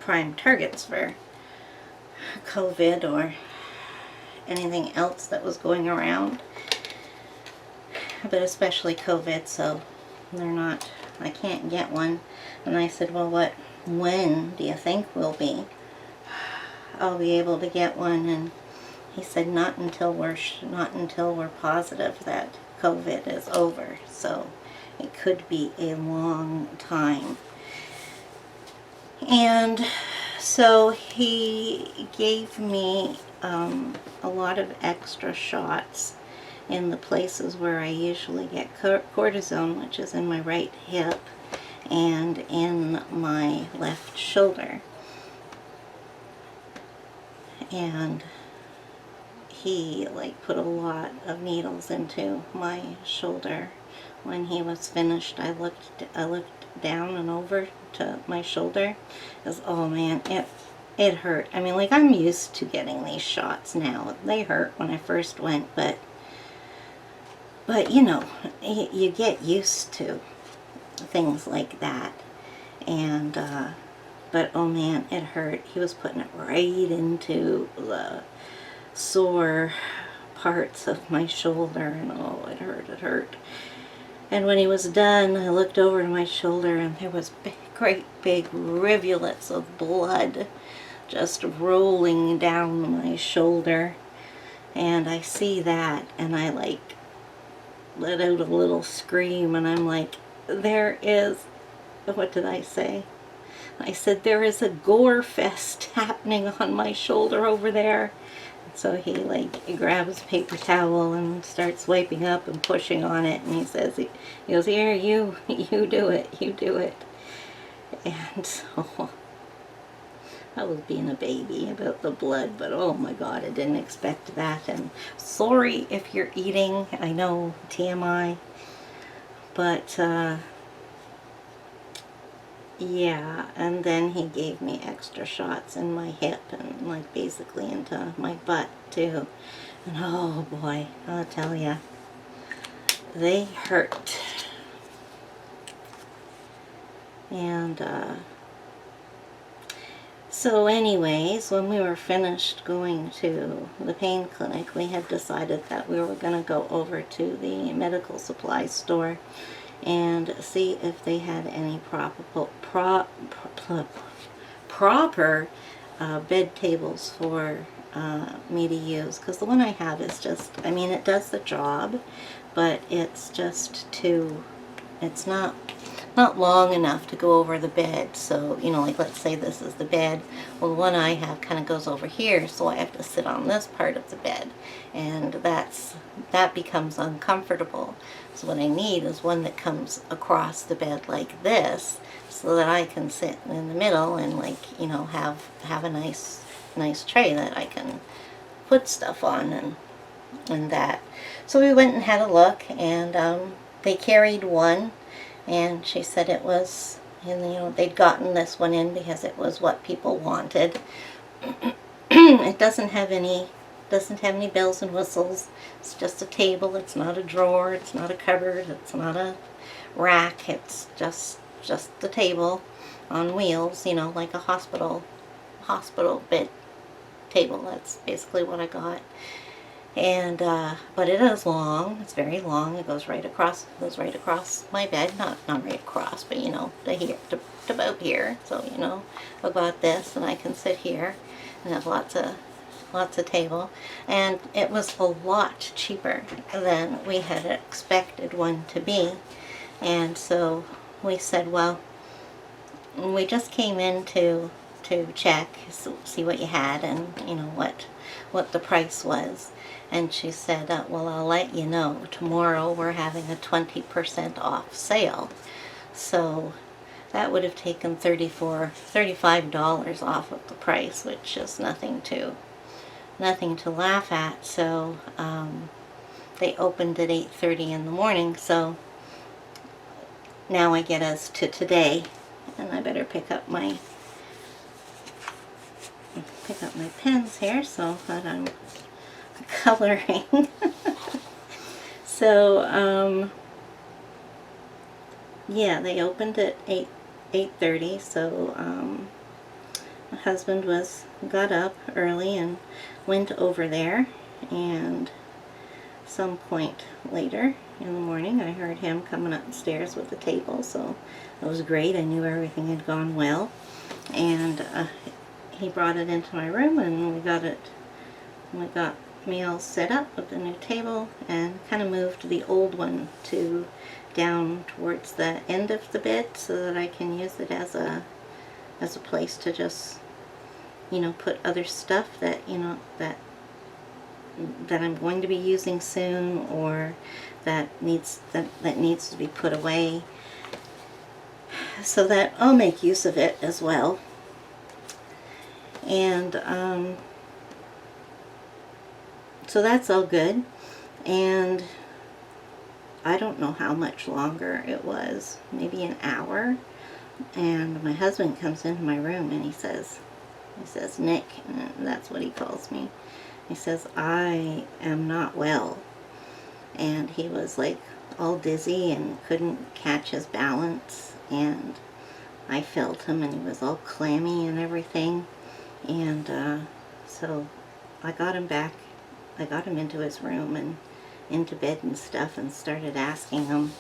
Speaker 1: prime targets for COVID or anything else that was going around, but especially COVID, so I can't get one. And I said, well, when do you think I'll be able to get one? And he said, not until we're positive that COVID is over, so it could be a long time. And so he gave me a lot of extra shots in the places where I usually get cortisone, which is in my right hip and in my left shoulder. And he put a lot of needles into my shoulder. When he was finished, I looked down and over to my shoulder. Because, oh man, it hurt. I mean, like, I'm used to getting these shots now. They hurt when I first went, but you know, you get used to things like that. And, but oh man, it hurt. He was putting it right into the sore parts of my shoulder, and oh, it hurt, it hurt. And when he was done, I looked over to my shoulder, and there was great big rivulets of blood just rolling down my shoulder. And I see that, and I like let out a little scream, and I'm like, there is, what did I say? I said, there is a gore fest happening on my shoulder over there. So he grabs a paper towel and starts wiping up and pushing on it, and he says, he goes, here, you do it, you do it. And so I was being a baby about the blood, but oh my God, I didn't expect that. And sorry if you're eating, I know, TMI, but yeah. And then he gave me extra shots in my hip and like basically into my butt too. And oh boy, I'll tell ya, they hurt. And so anyways, when we were finished going to the pain clinic, we had decided that we were going to go over to the medical supply store and see if they had any proper bed tables for me to use. Because the one I have is just, I mean, it does the job, but it's just too, it's not long enough to go over the bed. So, you know, like let's say this is the bed. Well, the one I have kind of goes over here, so I have to sit on this part of the bed, and that becomes uncomfortable. So what I need is one that comes across the bed like this, so that I can sit in the middle and, like, you know, have a nice tray that I can put stuff on and that. So we went and had a look, and they carried one. And she said it was, and you know, they'd gotten this one in because it was what people wanted. It doesn't have any bells and whistles. It's just a table. It's not a drawer. It's not a cupboard. It's not a rack. It's just the table on wheels. You know, like a hospital bed table. That's basically what I got. And but it is long. It's very long. It goes right across my bed. Not right across, but you know, to here, to about here. So you know, I got this, and I can sit here and have lots of table. And it was a lot cheaper than we had expected one to be. And so we said, well, we just came in to check, see what you had, and you know what the price was. And she said, well, I'll let you know. Tomorrow we're having a 20% off sale. So that would have taken $35 off of the price, which is nothing to laugh at. So they opened at 8:30 in the morning. So now I get us to today, and I better pick up my pens here so that I'm coloring. So yeah, they opened at 8:30. So my husband got up early and went over there, and some point later in the morning I heard him coming upstairs with the table. So it was great. I knew everything had gone well, and he brought it into my room, and we got me all set up with the new table, and kind of moved the old one down towards the end of the bed so that I can use it as a place to just, you know, put other stuff that, you know, that I'm going to be using soon, or that needs to be put away, so that I'll make use of it as well. And so that's all good. And I don't know how much longer it was, maybe an hour. And my husband comes into my room and he says, Nick, and that's what he calls me. He says, I am not well. And he was like all dizzy and couldn't catch his balance. And I felt him and he was all clammy and everything. And so I got him back. I got him into his room and into bed and stuff, and started asking him,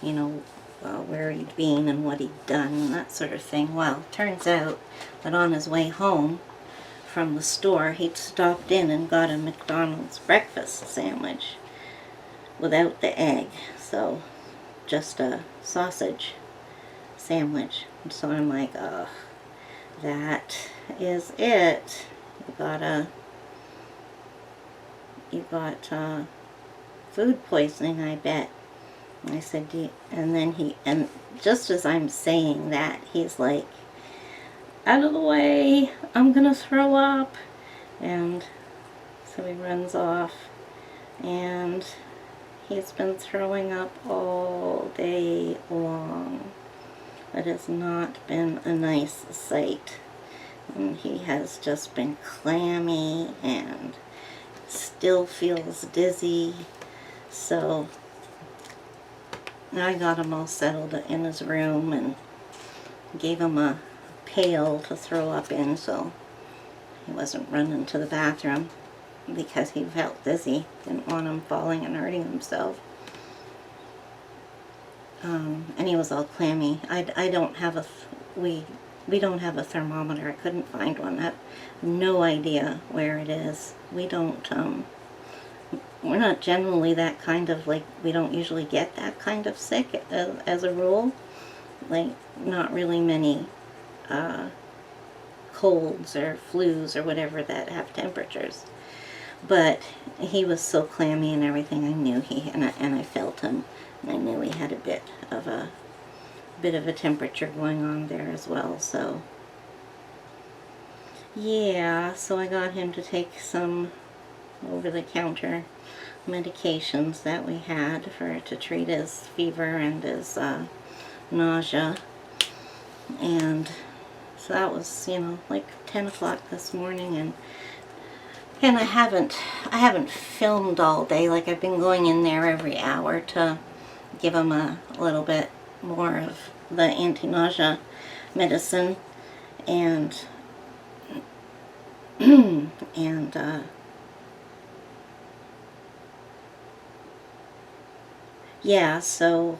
Speaker 1: you know, where he'd been and what he'd done and that sort of thing. Well, turns out that on his way home from the store, he'd stopped in and got a McDonald's breakfast sandwich without the egg, so just a sausage sandwich. And so I'm like, oh, that is it. You got food poisoning, I bet. And I said, and just as I'm saying that, he's like, out of the way, I'm gonna throw up. And so he runs off, and he's been throwing up all day long. It has not been a nice sight. And he has just been clammy and still feels dizzy. So I got him all settled in his room and gave him a pail to throw up in so he wasn't running to the bathroom, because he felt dizzy. Didn't want him falling and hurting himself. And he was all clammy. I don't have we don't have a thermometer. I couldn't find one. I have no idea where it is. We don't, we're not generally that kind of, like, we don't usually get that kind of sick as a rule. Like, not really many colds or flus or whatever that have temperatures. But he was so clammy and everything, I knew and I felt him, and I knew he had a bit of a temperature going on there as well. So yeah, so I got him to take some over-the-counter medications that we had to treat his fever and his nausea. And so that was, you know, like 10 o'clock this morning, and I haven't filmed all day. Like, I've been going in there every hour to give him a little bit more of the anti-nausea medicine, and yeah, so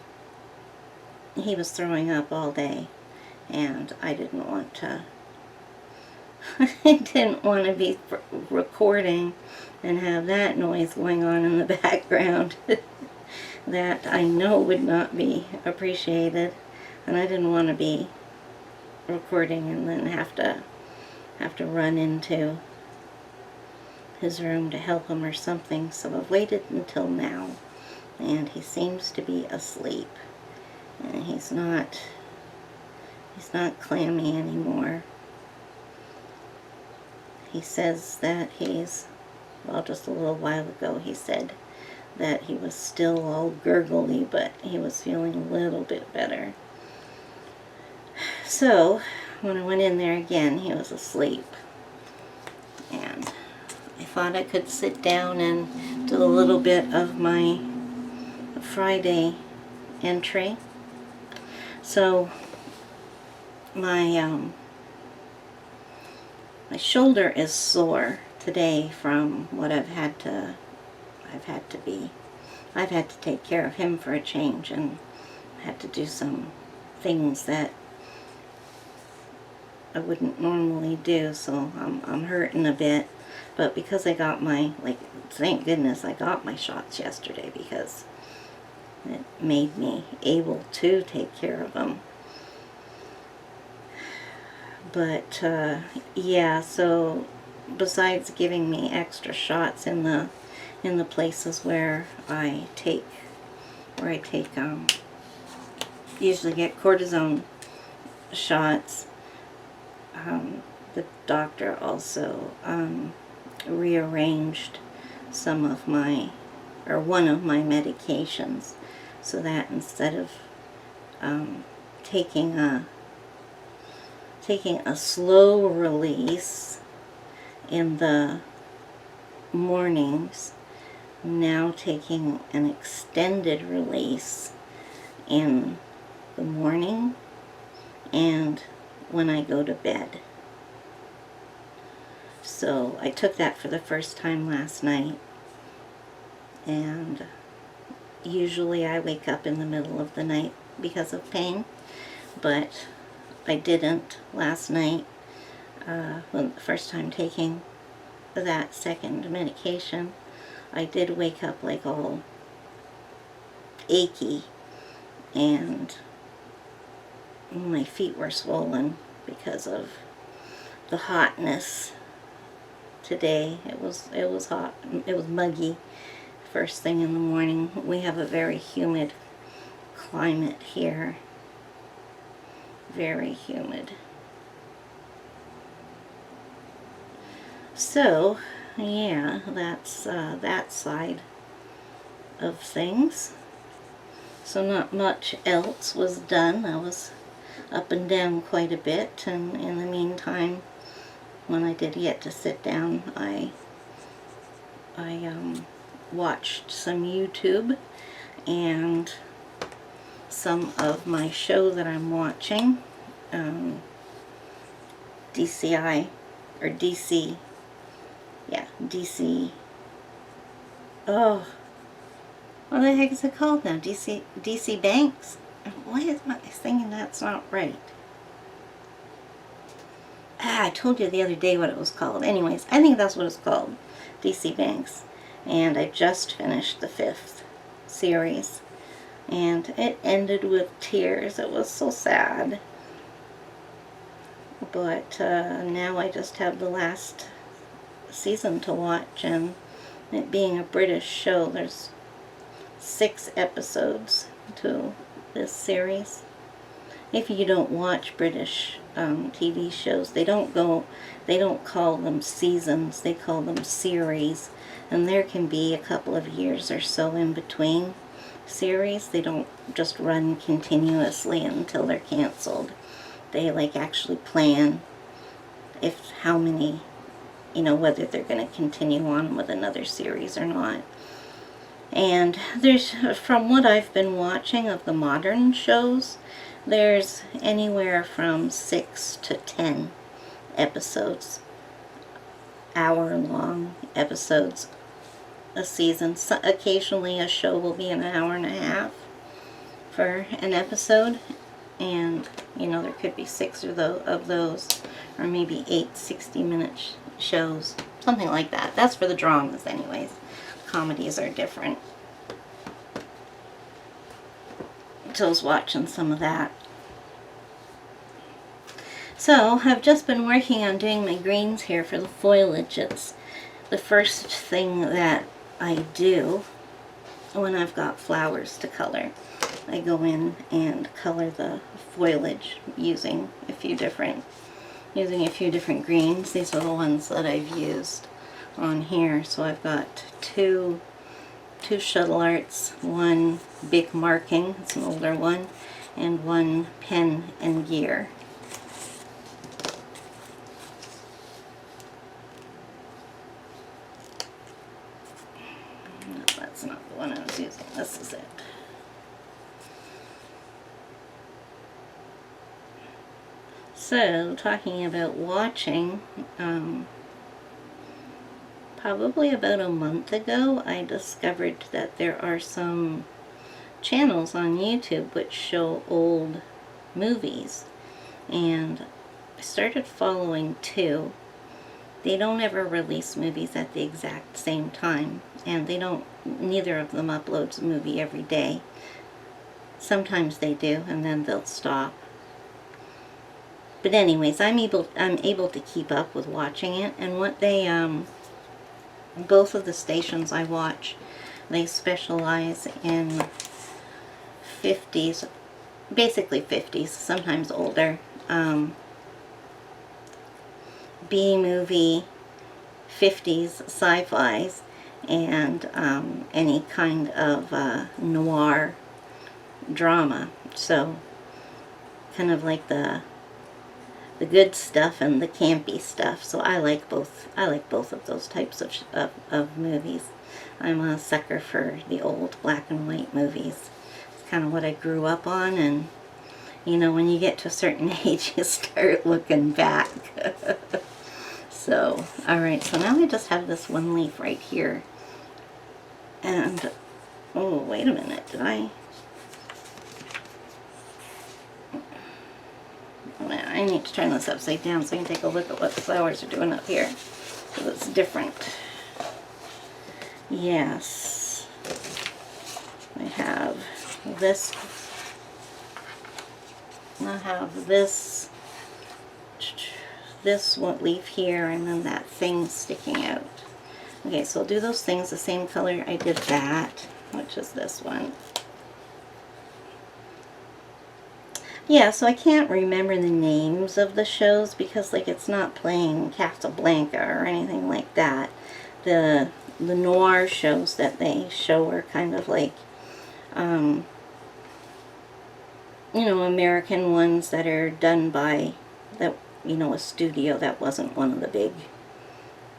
Speaker 1: he was throwing up all day, and I didn't want to be recording and have that noise going on in the background that I know would not be appreciated, and I didn't want to be recording and then have to run into his room to help him or something. So I've waited until now, and he seems to be asleep, and he's not clammy anymore. He says that just a little while ago he said that he was still all gurgly, but he was feeling a little bit better. So when I went in there again, he was asleep, and I thought I could sit down and do a little bit of my Friday entry. So my shoulder is sore today from what I've had to take care of him for a change, and had to do some things that I wouldn't normally do, so I'm hurting a bit. But because I got thank goodness I got my shots yesterday, because it made me able to take care of him. But yeah, so besides giving me extra shots in the places where I usually get cortisone shots, the doctor also rearranged one of my medications so that instead of taking a slow release in the mornings, now taking an extended release in the morning and when I go to bed. So I took that for the first time last night, and usually I wake up in the middle of the night because of pain, but I didn't last night. When the first time taking that second medication, I did wake up like all achy, and my feet were swollen because of the hotness today. It was hot. It was muggy first thing in the morning. We have a very humid climate here. Very humid. So, yeah, that's that side of things. So not much else was done. I was up and down quite a bit, and in the meantime, when I did get to sit down, I watched some YouTube and some of my show that I'm watching, DCI, or DC, yeah, DC, oh, what the heck is it called now? DC Banks? Why is my thinking that's not right? I told you the other day what it was called. Anyways, I think that's what it's called, DC Banks. And I just finished the 5th series, and it ended with tears. It was so sad. But now I just have the last season to watch, and it being a British show, there's 6 episodes to this series. If you don't watch British TV shows, they don't call them seasons, they call them series, and there can be a couple of years or so in between series. They don't just run continuously until they're canceled. They like actually plan how many, whether they're going to continue on with another series or not. And there's, from what I've been watching of the modern shows, there's anywhere from 6 to 10 episodes, hour-long episodes a season. So occasionally a show will be an hour and a half for an episode, and there could be 6 of those, or maybe 8 60-minute shows, something like that. That's for the dramas anyways. Comedies are different. So I was watching some of that. So I've just been working on doing my greens here for the foliage. It's the first thing that I do when I've got flowers to color. I go in and color the foliage using a few different greens. These are the ones that I've used on here. So I've got two shuttle arts, one big marking, it's an older one, and one pen and gear. No, that's not the one I was using. This is it. So, talking about watching, probably about a month ago, I discovered that there are some channels on YouTube which show old movies, and I started following 2. They don't ever release movies at the exact same time, and neither of them uploads a movie every day. Sometimes they do, and then they'll stop. But anyways, I'm able to keep up with watching it, and what they both of the stations I watch, they specialize in 50s, basically 50s, sometimes older, B-movie, 50s sci-fis, and any kind of noir drama. So kind of like the good stuff and the campy stuff. So I like both. I like both of those types of movies. I'm a sucker for the old black and white movies. It's kind of what I grew up on, and you know, when you get to a certain age, you start looking back. So, alright, so now I just have this one leaf right here. And, oh, wait a minute, did I need to turn this upside down so I can take a look at what the flowers are doing up here. Because it's different. Yes. I have this. I have this one leaf here, and then that thing sticking out. Okay, so I'll do those things the same color I did that, which is this one. Yeah, so I can't remember the names of the shows because, like, it's not playing Casablanca or anything like that. The noir shows that they show are kind of like, you know, American ones that are done by, that, you know, a studio that wasn't one of the big,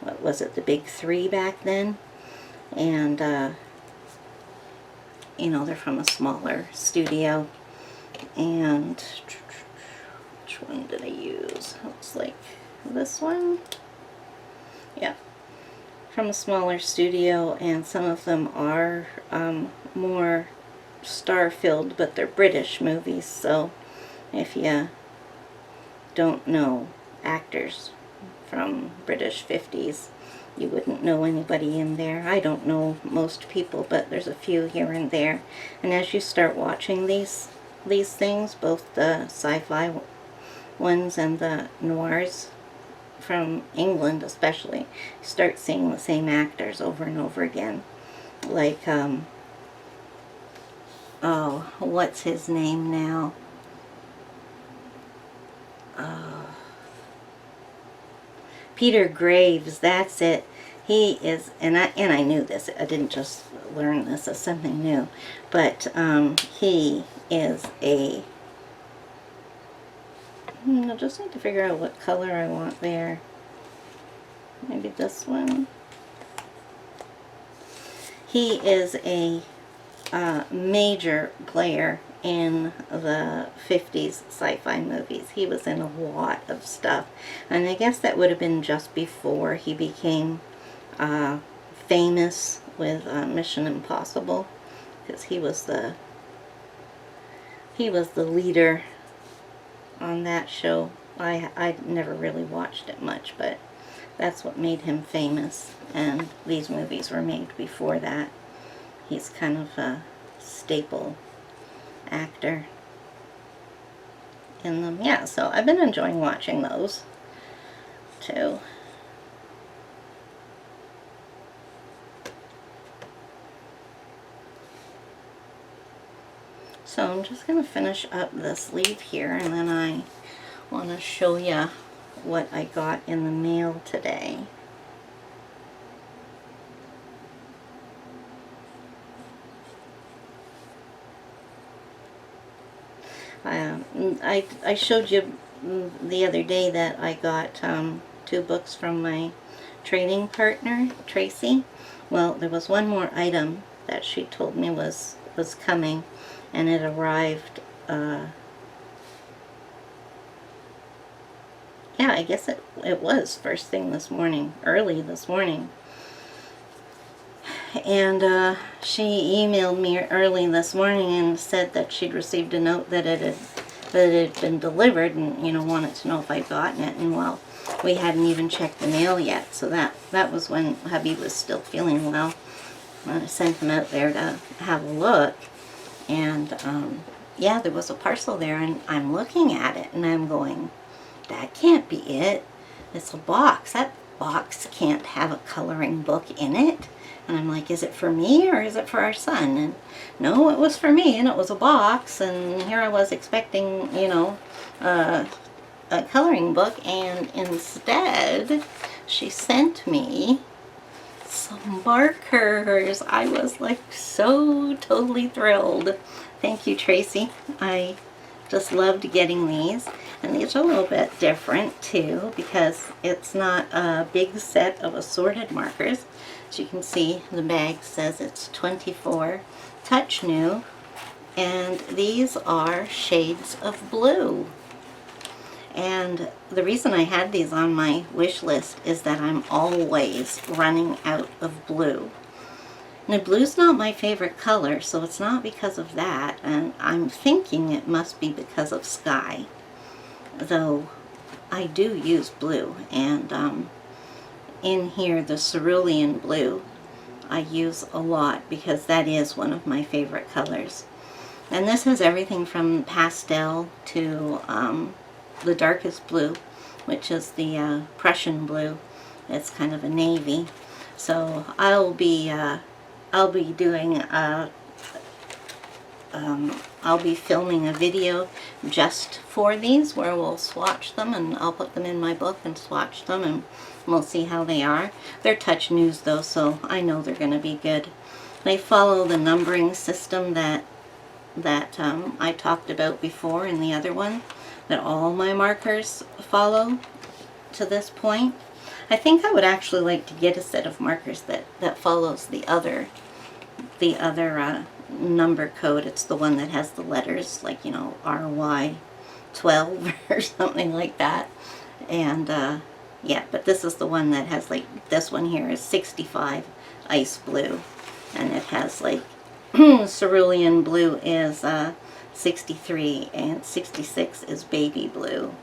Speaker 1: what was it, the big three back then? And, you know, they're from a smaller studio. And which one did I use? Looks like this one. Yeah, from a smaller studio, and some of them are more star-filled, but they're British movies. So if you don't know actors from British 50s, you wouldn't know anybody in there. I don't know most people, but there's a few here and there. And as you start watching these things, both the sci-fi ones and the noirs from England especially, start seeing the same actors over and over again. Like, oh, what's his name now? Peter Graves, that's it. He is, and I knew this, I didn't just learn this as something new, but he is a, I just need to figure out what color I want there. Maybe this one. He is a major player in the 50s sci-fi movies. He was in a lot of stuff, and I guess that would have been just before he became famous with Mission Impossible, because he was the leader on that show. I never really watched it much, but that's what made him famous, and these movies were made before that. He's kind of a staple actor in them. Yeah, so I've been enjoying watching those too. So I'm just going to finish up this leaf here, and then I want to show you what I got in the mail today. I showed you the other day that I got 2 books from my trading partner, Tracy. Well, there was one more item that she told me was coming, and it arrived, yeah, I guess it was first thing this morning, early this morning. And she emailed me early this morning and said that she'd received a note that it had been delivered, and, you know, wanted to know if I'd gotten it. And, well, we hadn't even checked the mail yet, so that was when hubby was still feeling well. I sent him out there to have a look, and yeah, there was a parcel there, and I'm looking at it, and I'm going, that can't be it. It's a box. That box can't have a coloring book in it. And I'm like, is it for me or is it for our son? And no, it was for me, and it was a box, and here I was expecting, you know, a coloring book, and instead she sent me some markers. I was like so totally thrilled Thank you, Tracy. I just loved getting these. And these are a little bit different too, because it's not a big set of assorted markers. As you can see, the bag says it's 24 touch new, and these are shades of blue. And the reason I had these on my wish list is that I'm always running out of blue. Now, blue's not my favorite color, so it's not because of that, and I'm thinking it must be because of sky. Though I do use blue, and in here the cerulean blue I use a lot because that is one of my favorite colors. And this has everything from pastel to the darkest blue, which is the Prussian blue. It's kind of a navy. So I'll be doing I'll be filming a video just for these where we'll swatch them, and I'll put them in my book and swatch them, and we'll see how they are. They're touch news though, so I know they're going to be good. They follow the numbering system that I talked about before in the other one, that all my markers follow to this point. I think I would actually like to get a set of markers that follows the other number code. It's the one that has the letters, like, you know, RY12 or something like that. And yeah, but this is the one that has, like, this one here is 65 ice blue, and it has like cerulean blue is 63, and 66 is baby blue.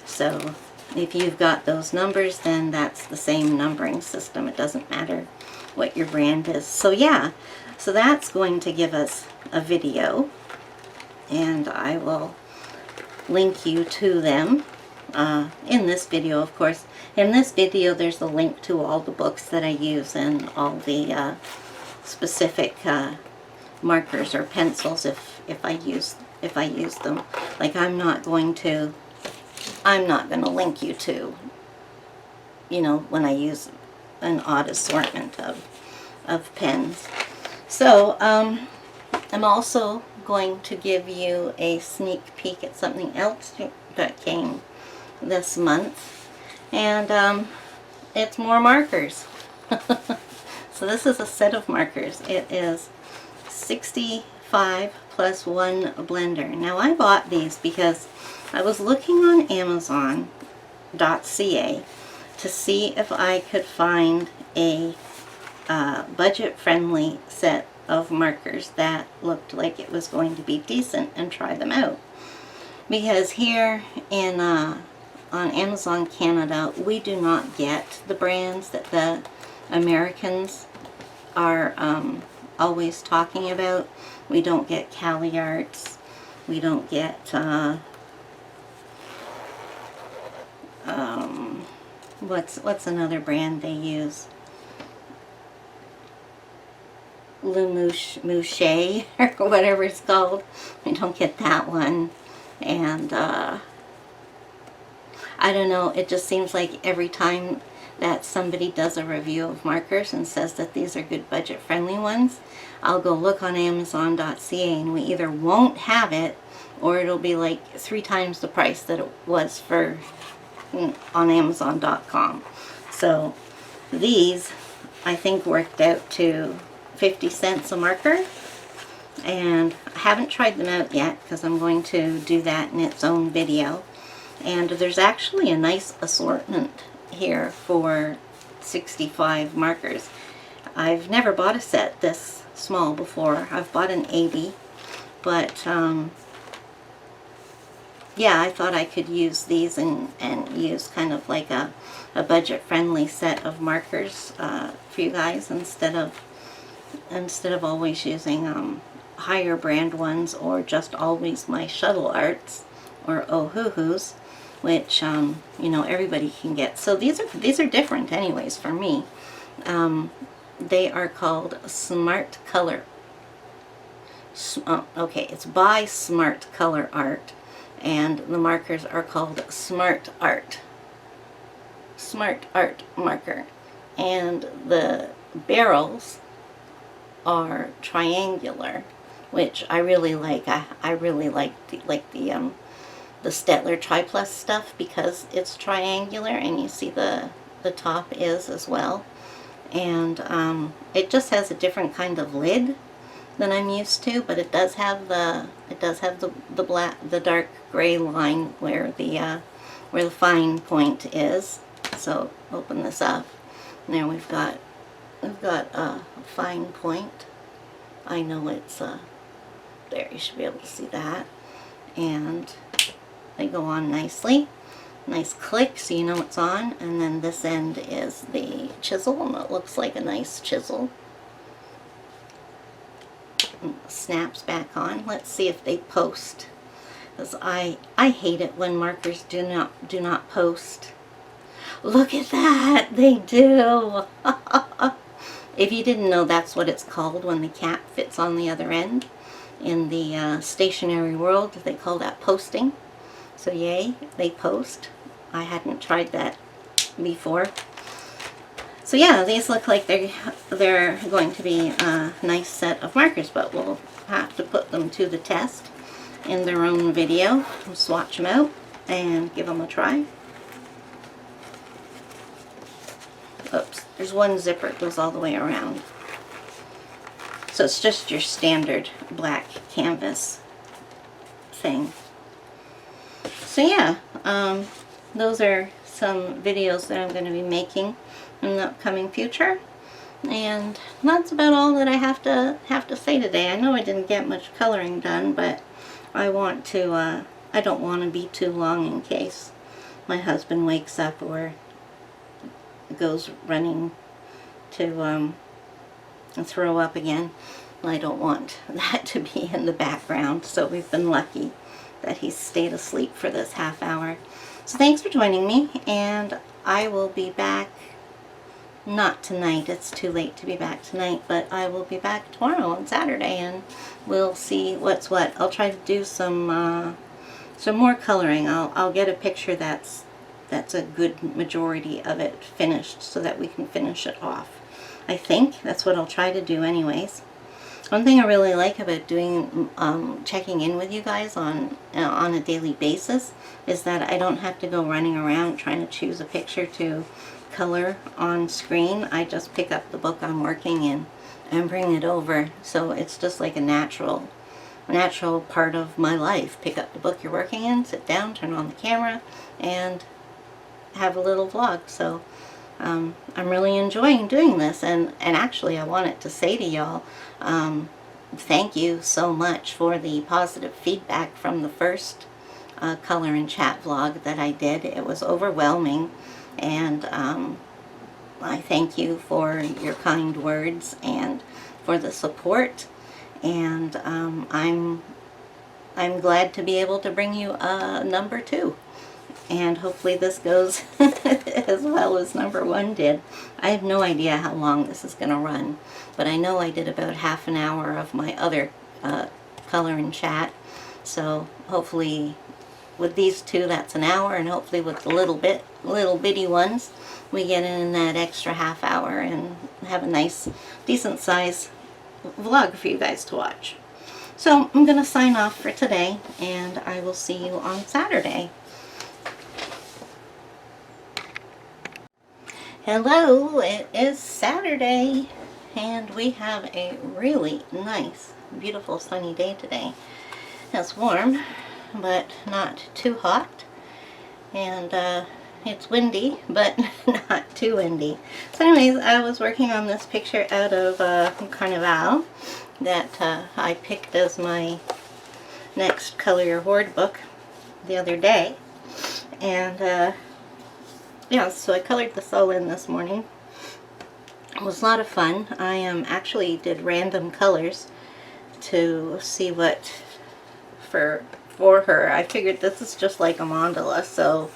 Speaker 1: So if you've got those numbers, then that's the same numbering system. It doesn't matter what your brand is. So yeah, so that's going to give us a video, and I will link you to them in this video, of course. In this video there's a link to all the books that I use and all the specific markers or pencils if I use them. Like, I'm not going to link you to, you know, when I use an odd assortment of pens. So I'm also going to give you a sneak peek at something else that came this month, and it's more markers. So this is a set of markers. It is 65 plus 1 blender. Now, I bought these because I was looking on Amazon.ca to see if I could find a budget-friendly set of markers that looked like it was going to be decent, and try them out. Because here in on Amazon Canada, we do not get the brands that the Americans are always talking about. We don't get CaliArts. We don't get what's another brand they use? Mouche or whatever it's called. We don't get that one. And I don't know, it just seems like every time that somebody does a review of markers and says that these are good budget-friendly ones, I'll go look on Amazon.ca, and we either won't have it, or it'll be like 3 times the price that it was for on Amazon.com. So these, I think, worked out to 50 cents a marker, and I haven't tried them out yet because I'm going to do that in its own video. And there's actually a nice assortment here for 65 markers. I've never bought a set this small before. I've bought an 80, but yeah, I thought I could use these and use kind of like a budget-friendly set of markers for you guys, instead of always using higher brand ones, or just always my Shuttle Arts or Ohuhus, which you know, everybody can get. So these are different anyways for me. They are called Smart Color. Okay, it's by Smart Color Art, and the markers are called Smart Art. Smart Art marker, and the barrels are triangular, which I really like. I really like the Stettler Triplus stuff because it's triangular, and you see the top is as well. And it just has a different kind of lid than I'm used to, but it does have the black, the dark gray line where the fine point is. So open this up. And there we've got a fine point. I know it's there. You should be able to see that, and they go on nicely. Nice click, so you know it's on. And then this end is the chisel, and it looks like a nice chisel. Snaps back on. Let's see if they post, because I hate it when markers do not post. Look at that, they do. If you didn't know, that's what it's called when the cap fits on the other end. In the stationery world, they call that posting. So yay, they post. I hadn't tried that before. So yeah, these look like they're going to be a nice set of markers, but we'll have to put them to the test in their own video. We'll swatch them out and give them a try. Oops, there's one zipper that goes all the way around. So it's just your standard black canvas thing. So yeah, those are some videos that I'm going to be making in the upcoming future, and that's about all that I have to say today. I know I didn't get much coloring done, but I want to. I don't want to be too long in case my husband wakes up or goes running to throw up again. I don't want that to be in the background, so we've been lucky that he stayed asleep for this half hour. So thanks for joining me, and I will be back, not tonight, it's too late to be back tonight, but I will be back tomorrow on Saturday, and we'll see what's what. I'll try to do some more coloring. I'll get a picture that's a good majority of it finished so that we can finish it off. I think that's what I'll try to do anyways. One thing I really like about doing checking in with you guys on a daily basis is that I don't have to go running around trying to choose a picture to color on screen. I just pick up the book I'm working in and bring it over. So it's just like a natural part of my life. Pick up the book you're working in, sit down, turn on the camera, and have a little vlog. So I'm really enjoying doing this, and actually I wanted to say to y'all, thank you so much for the positive feedback from the first color and chat vlog that I did. It was overwhelming, and I thank you for your kind words and for the support, and I'm glad to be able to bring you number 2. And hopefully this goes as well as number 1 did. I have no idea how long this is going to run, but I know I did about half an hour of my other color and chat. So hopefully with these 2, that's an hour, and hopefully with the little bitty ones, we get in that extra half hour and have a nice, decent size vlog for you guys to watch. So I'm going to sign off for today, and I will see you on Saturday. Hello, it is Saturday, and we have a really nice, beautiful sunny day today. It's warm, but not too hot, and it's windy, but not too windy. So anyways, I was working on this picture out of Carnival that I picked as my next Color Your Hoard book the other day, and yeah, so I colored this all in this morning. It was a lot of fun. I actually did random colors to see what for her. I figured this is just like a mandala, so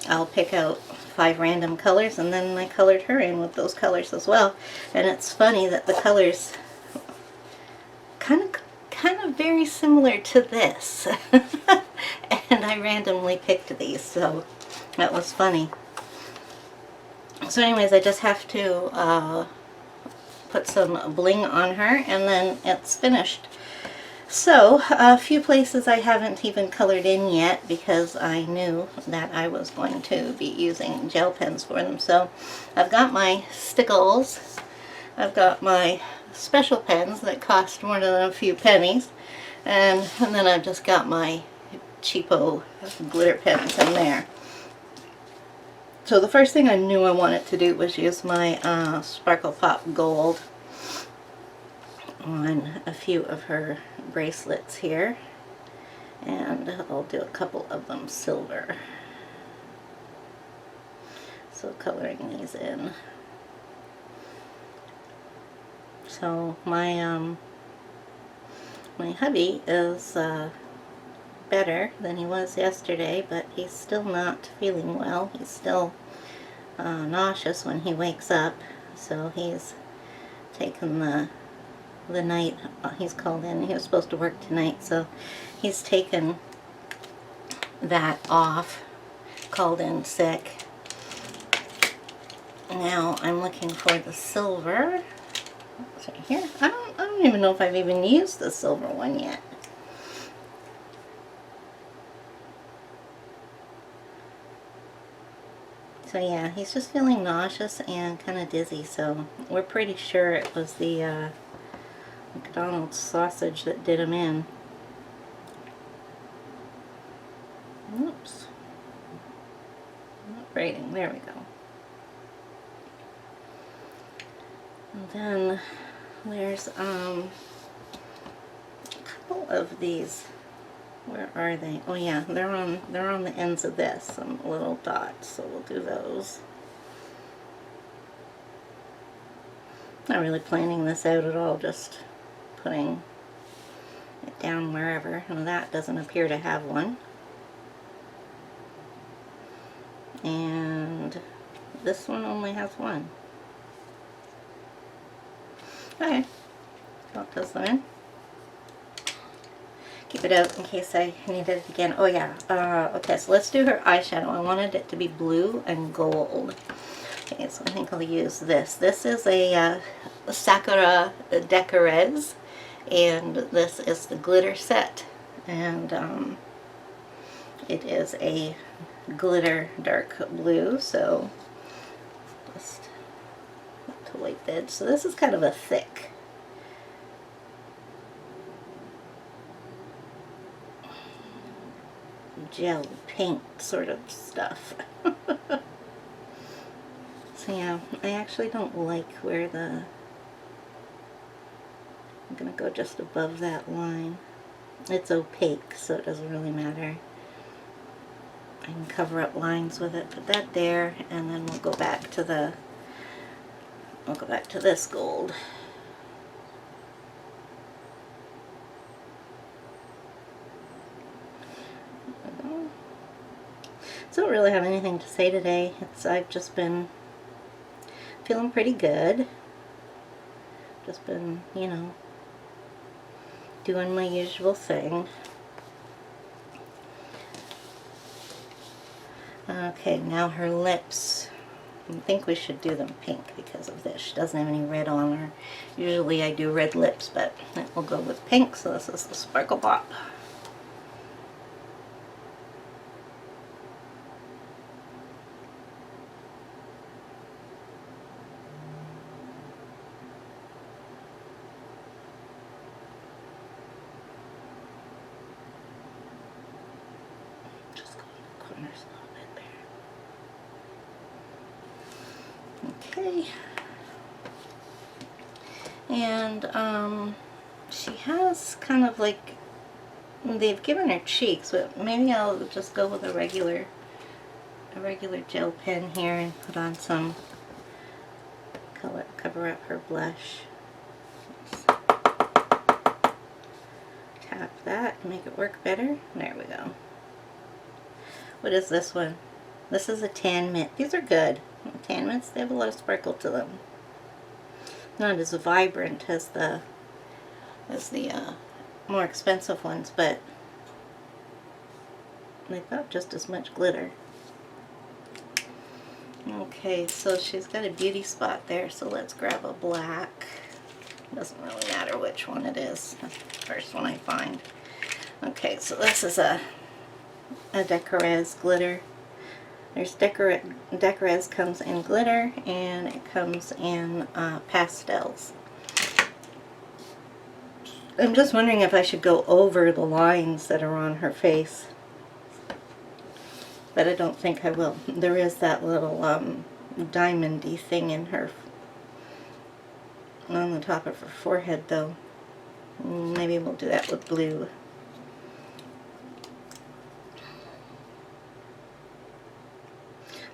Speaker 1: I'll pick out 5 random colors, and then I colored her in with those colors as well. And it's funny that the colors kind of very similar to this. And I randomly picked these, so that was funny. So anyways, I just have to put some bling on her, and then it's finished. So, a few places I haven't even colored in yet because I knew that I was going to be using gel pens for them. So, I've got my Stickles, I've got my special pens that cost more than a few pennies, and then I've just got my cheapo glitter pens in there. So the first thing I knew I wanted to do was use my Sparkle Pop Gold on a few of her bracelets here, and I'll do a couple of them silver. So coloring these in. So my my hubby is better than he was yesterday, but he's still not feeling well. He's still nauseous when he wakes up, so he's taken the night he's called in. He was supposed to work tonight, so he's taken that off, called in sick. Now I'm looking for the silver. It's right here. I don't even know if I've even used the silver one yet. So yeah, he's just feeling nauseous and kind of dizzy, so we're pretty sure it was the McDonald's sausage that did him in. Oops. Not rating. There we go. And then there's a couple of these. Where are they? Oh yeah, they're on the ends of this, some little dots, so we'll do those. Not really planning this out at all, just putting it down wherever, and that doesn't appear to have one. And this one only has one. Okay, that does them in. Keep it out in case I need it again. Oh yeah, okay, so let's do her eyeshadow. I wanted it to be blue and gold. Okay, so I think I'll use this. This is a Sakura Decorez, and this is the glitter set. And it is a glitter dark blue, so just to white bed. So this is kind of a thick gel paint sort of stuff. So yeah, I actually don't like where I'm gonna go just above that line. It's opaque, so it doesn't really matter. I can cover up lines with it. Put that there, and then we'll go back to this gold. So I don't really have anything to say today. I've just been feeling pretty good. Just been, you know, doing my usual thing. Okay, now her lips. I think we should do them pink because of this. She doesn't have any red on her. Usually I do red lips, but we'll go with pink, so this is the Sparkle Pop. Just go in the corners a little bit there. Okay. And she has kind of like, they've given her cheeks, but maybe I'll just go with a regular gel pen here and put on some color, cover up her blush. Just tap that and make it work better. There we go. What is this one? This is a tan mint. These are good. Tan mints, they have a lot of sparkle to them. Not as vibrant as the more expensive ones, but they've got just as much glitter. Okay, so she's got a beauty spot there, so let's grab a black. Doesn't really matter which one it is. That's the first one I find. Okay, so this is a Decorez glitter. There's Decorez comes in glitter, and it comes in pastels. I'm just wondering if I should go over the lines that are on her face, but I don't think I will. There is that little diamondy thing in her, on the top of her forehead though. Maybe we'll do that with blue.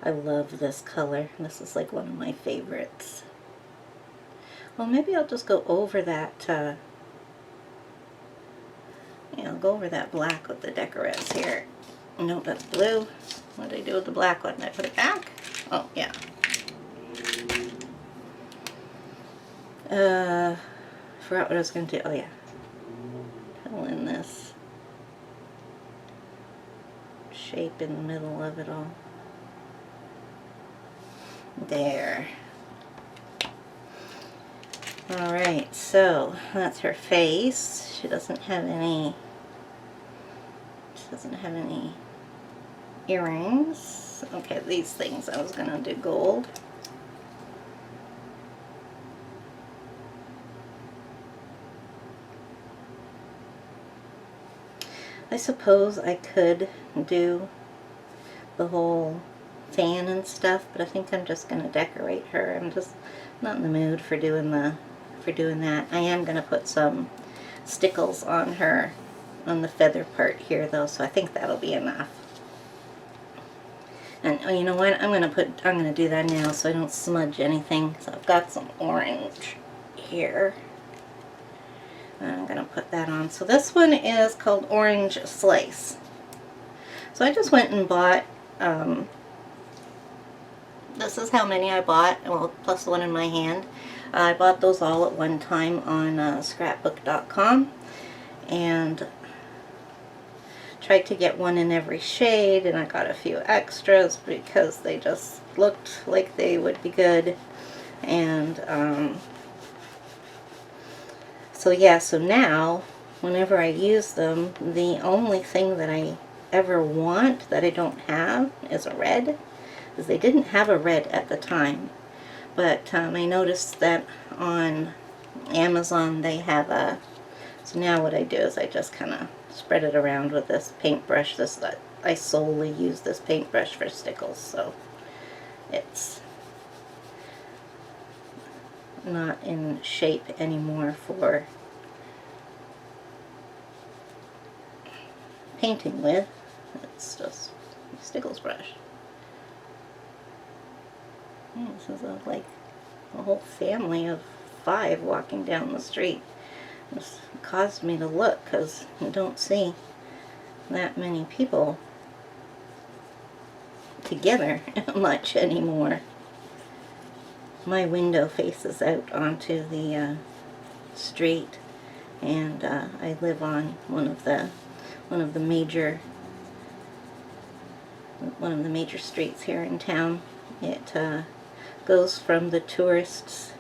Speaker 1: I love this color. This is like one of my favorites. Well, maybe I'll just go over that, yeah, I'll go over that black with the Decorez here. No, that's blue. What did I do with the black one? Did I put it back? Oh, yeah. Forgot what I was going to do. Oh, yeah. Fill in this shape in the middle of it all. There. Alright, so that's her face. She doesn't have any earrings. Okay, these things I was gonna do gold. I suppose I could do the whole fan and stuff, but I think I'm just gonna decorate her. I'm just not in the mood for doing that. I am gonna put some stickles on her, on the feather part here though, so I think that'll be enough. And oh, you know what? I'm gonna do that now so I don't smudge anything. So I've got some orange here. And I'm gonna put that on. So this one is called Orange Slice. So I just went and bought, this is how many I bought, well, plus the one in my hand. I bought those all at one time on scrapbook.com and tried to get one in every shade, and I got a few extras because they just looked like they would be good. And so yeah, so now whenever I use them, the only thing that I ever want that I don't have is a red, because they didn't have a red at the time. But I noticed that on Amazon they have a, so now what I do is I just kind of spread it around with this paintbrush. I solely use this paintbrush for stickles, so it's not in shape anymore for painting with. It's just a stickles brush. Yeah, this is like a whole family of 5 walking down the street. It's caused me to look because you don't see that many people together much anymore. My window faces out onto the street, and I live on one of the major streets here in town. It goes from the tourists.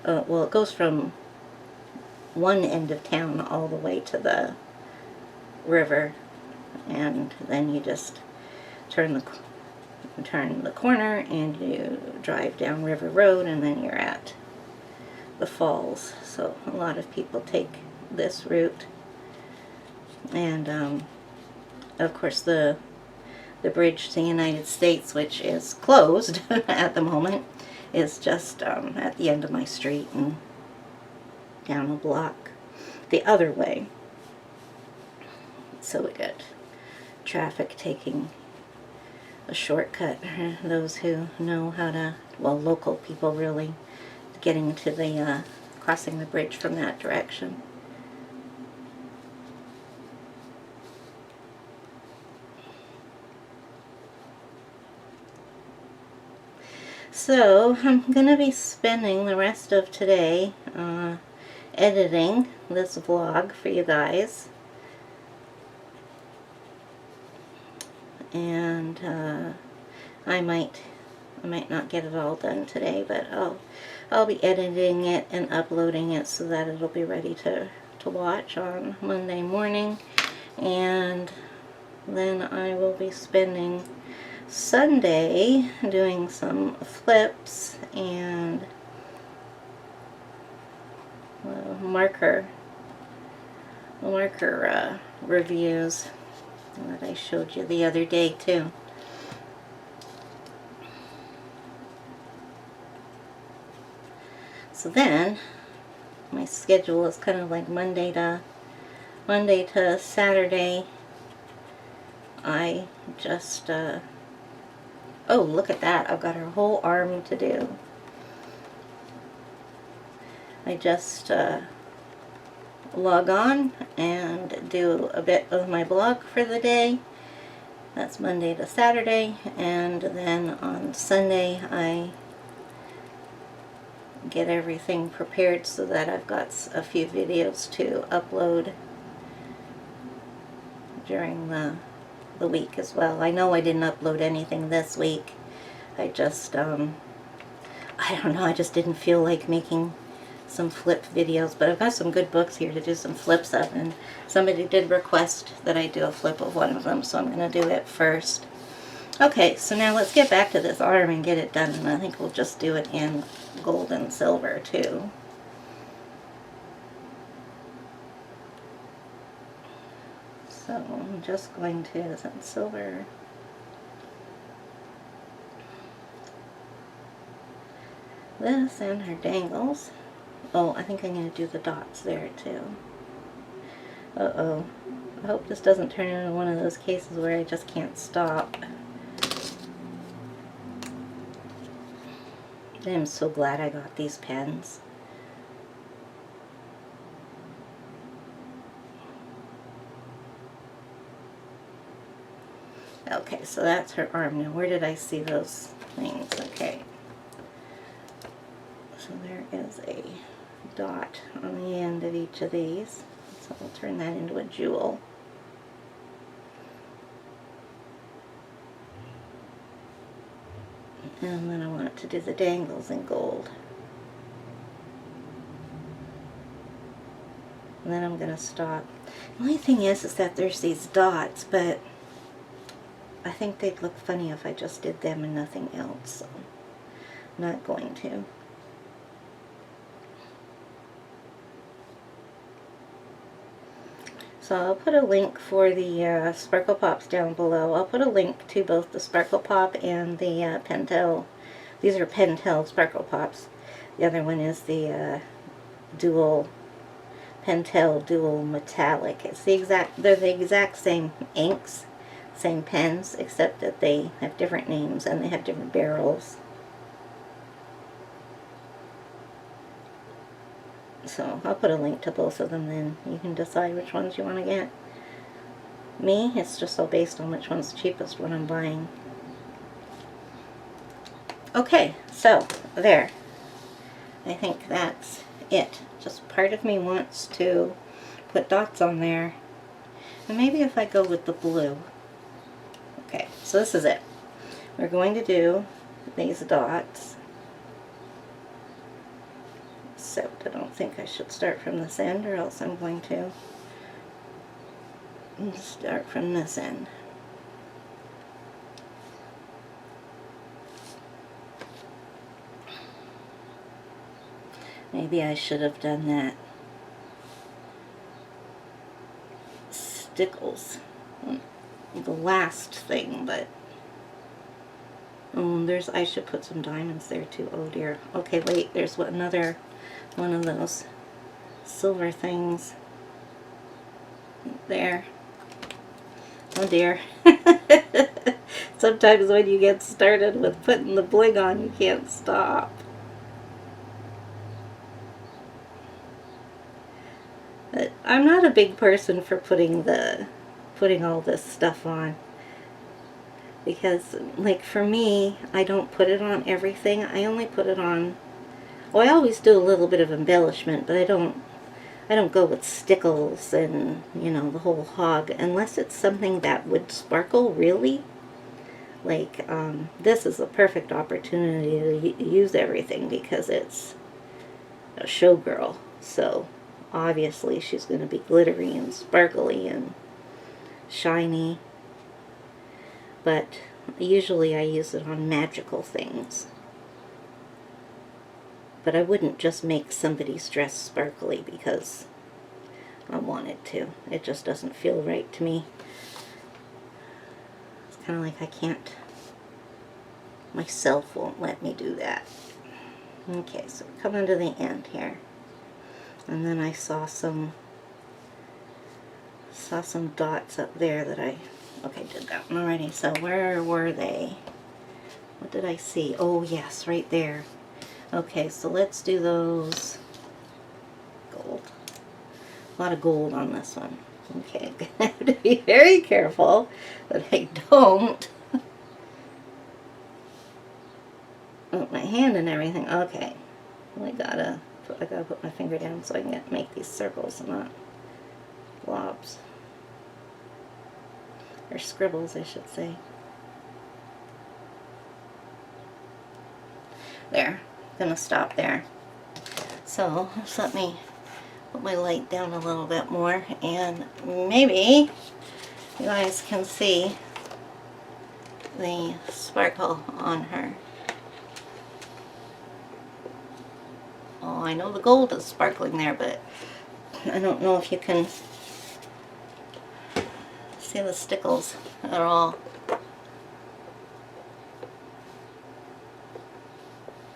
Speaker 1: Well, it goes from one end of town all the way to the river, and then you just turn the corner and you drive down River Road, and then you're at the falls. So a lot of people take this route, and of course the bridge to the United States, which is closed at the moment, is just at the end of my street and down a block the other way. So we got traffic taking a shortcut. Those who know how to, well, local people really, getting to the, crossing the bridge from that direction. So I'm going to be spending the rest of today editing this vlog for you guys. And I might I might not get it all done today, but I'll be editing it and uploading it so that it'll be ready to watch on Monday morning. And then I will be spending Sunday doing some flips and marker reviews that I showed you the other day too. So then my schedule is kind of like Monday to Saturday. I just oh, look at that, I've got her whole arm to do. I just log on and do a bit of my blog for the day. That's Monday to Saturday, and then on Sunday I get everything prepared so that I've got a few videos to upload during the week as well. I know I didn't upload anything this week. I just I don't know, I just didn't feel like making some flip videos, but I've got some good books here to do some flips of, and somebody did request that I do a flip of one of them, so I'm going to do it first. Okay, so now let's get back to this arm and get it done, and I think we'll just do it in gold and silver too. So I'm just going to, is that silver? This and her dangles. Oh, I think I'm going to do the dots there too. Uh-oh. I hope this doesn't turn into one of those cases where I just can't stop. I'm so glad I got these pens. Okay, so that's her arm. Now, where did I see those things? Okay. So there is a dot on the end of each of these. So I'll turn that into a jewel. And then I want to do the dangles in gold. And then I'm going to stop. The only thing is that there's these dots, but I think they'd look funny if I just did them and nothing else, so I'm not going to. So I'll put a link for the Sparkle Pops down below. I'll put a link to both the Sparkle Pop and the Pentel. These are Pentel Sparkle Pops. The other one is the Pentel Dual Metallic. It's they're the exact same inks, same pens, except that they have different names and they have different barrels. So I'll put a link to both of them, then you can decide which ones you want to get. Me, it's just all based on which one's the cheapest when I'm buying. Okay, so there. I think that's it. Just part of me wants to put dots on there. And maybe if I go with the blue. Okay, so this is it. We're going to do these dots. Except I don't think I should start from this end, or else I'm going to start from this end. Maybe I should have done that stickles, the last thing, but I should put some diamonds there too. Oh dear. Okay, wait, there's another one of those silver things there. Oh dear. Sometimes when you get started with putting the bling on, you can't stop. But I'm not a big person for putting all this stuff on, because like for me, I don't put it on everything. I only put it on, well, I always do a little bit of embellishment, but I don't go with stickles and, you know, the whole hog, unless it's something that would sparkle really, Like, this is a perfect opportunity to use everything because it's a showgirl. So, obviously, she's going to be glittery and sparkly and shiny. But usually I use it on magical things. But I wouldn't just make somebody's dress sparkly because I wanted to. It just doesn't feel right to me. It's kind of like I can't, myself won't let me do that. Okay, so we're coming to the end here. And then I saw some dots up there that I, okay, did that one already. So where were they? What did I see? Oh yes, right there. Okay, so let's do those. Gold. A lot of gold on this one. Okay, I'm gonna have to be very careful that I don't. Oh, my hand and everything. Okay, I gotta put my finger down so I can make these circles and not blobs. Or scribbles, I should say. There. I'm gonna stop there. So just let me put my light down a little bit more, and maybe you guys can see the sparkle on her. Oh, I know the gold is sparkling there, but I don't know if you can see the stickles at all.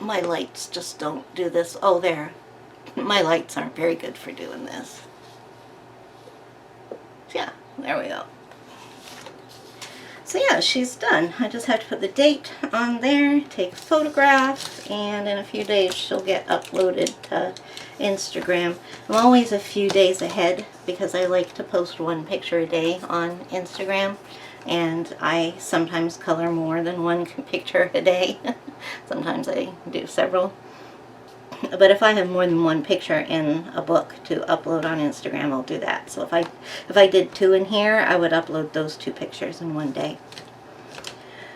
Speaker 1: My lights just don't do this. Oh, there. My lights aren't very good for doing this. Yeah, there we go. So yeah, she's done. I just have to put the date on there, take a photograph, and in a few days she'll get uploaded to Instagram. I'm always a few days ahead because I like to post one picture a day on Instagram, and I sometimes color more than one picture a day. Sometimes I do several. But if I have more than one picture in a book to upload on Instagram, I'll do that. So if I did 2 in here, I would upload those 2 pictures in one day.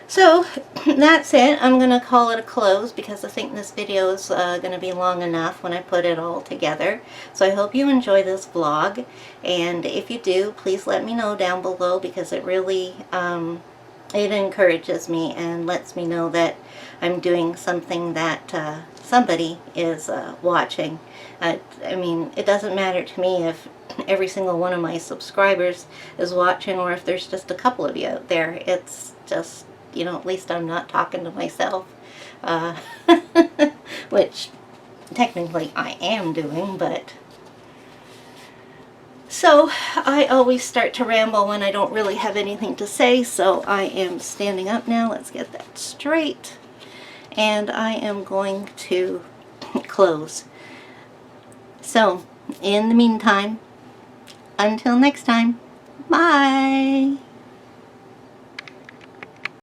Speaker 1: So that's it. I'm going to call it a close because I think this video is going to be long enough when I put it all together. So I hope you enjoy this vlog, and if you do, please let me know down below because it really it encourages me and lets me know that I'm doing something that somebody is watching. I mean, it doesn't matter to me if every single one of my subscribers is watching or if there's just a couple of you out there. It's just, you know, at least I'm not talking to myself, which technically I am doing, but... So, I always start to ramble when I don't really have anything to say, so I am standing up now. Let's get that straight. And I am going to close. So, in the meantime, until next time, bye!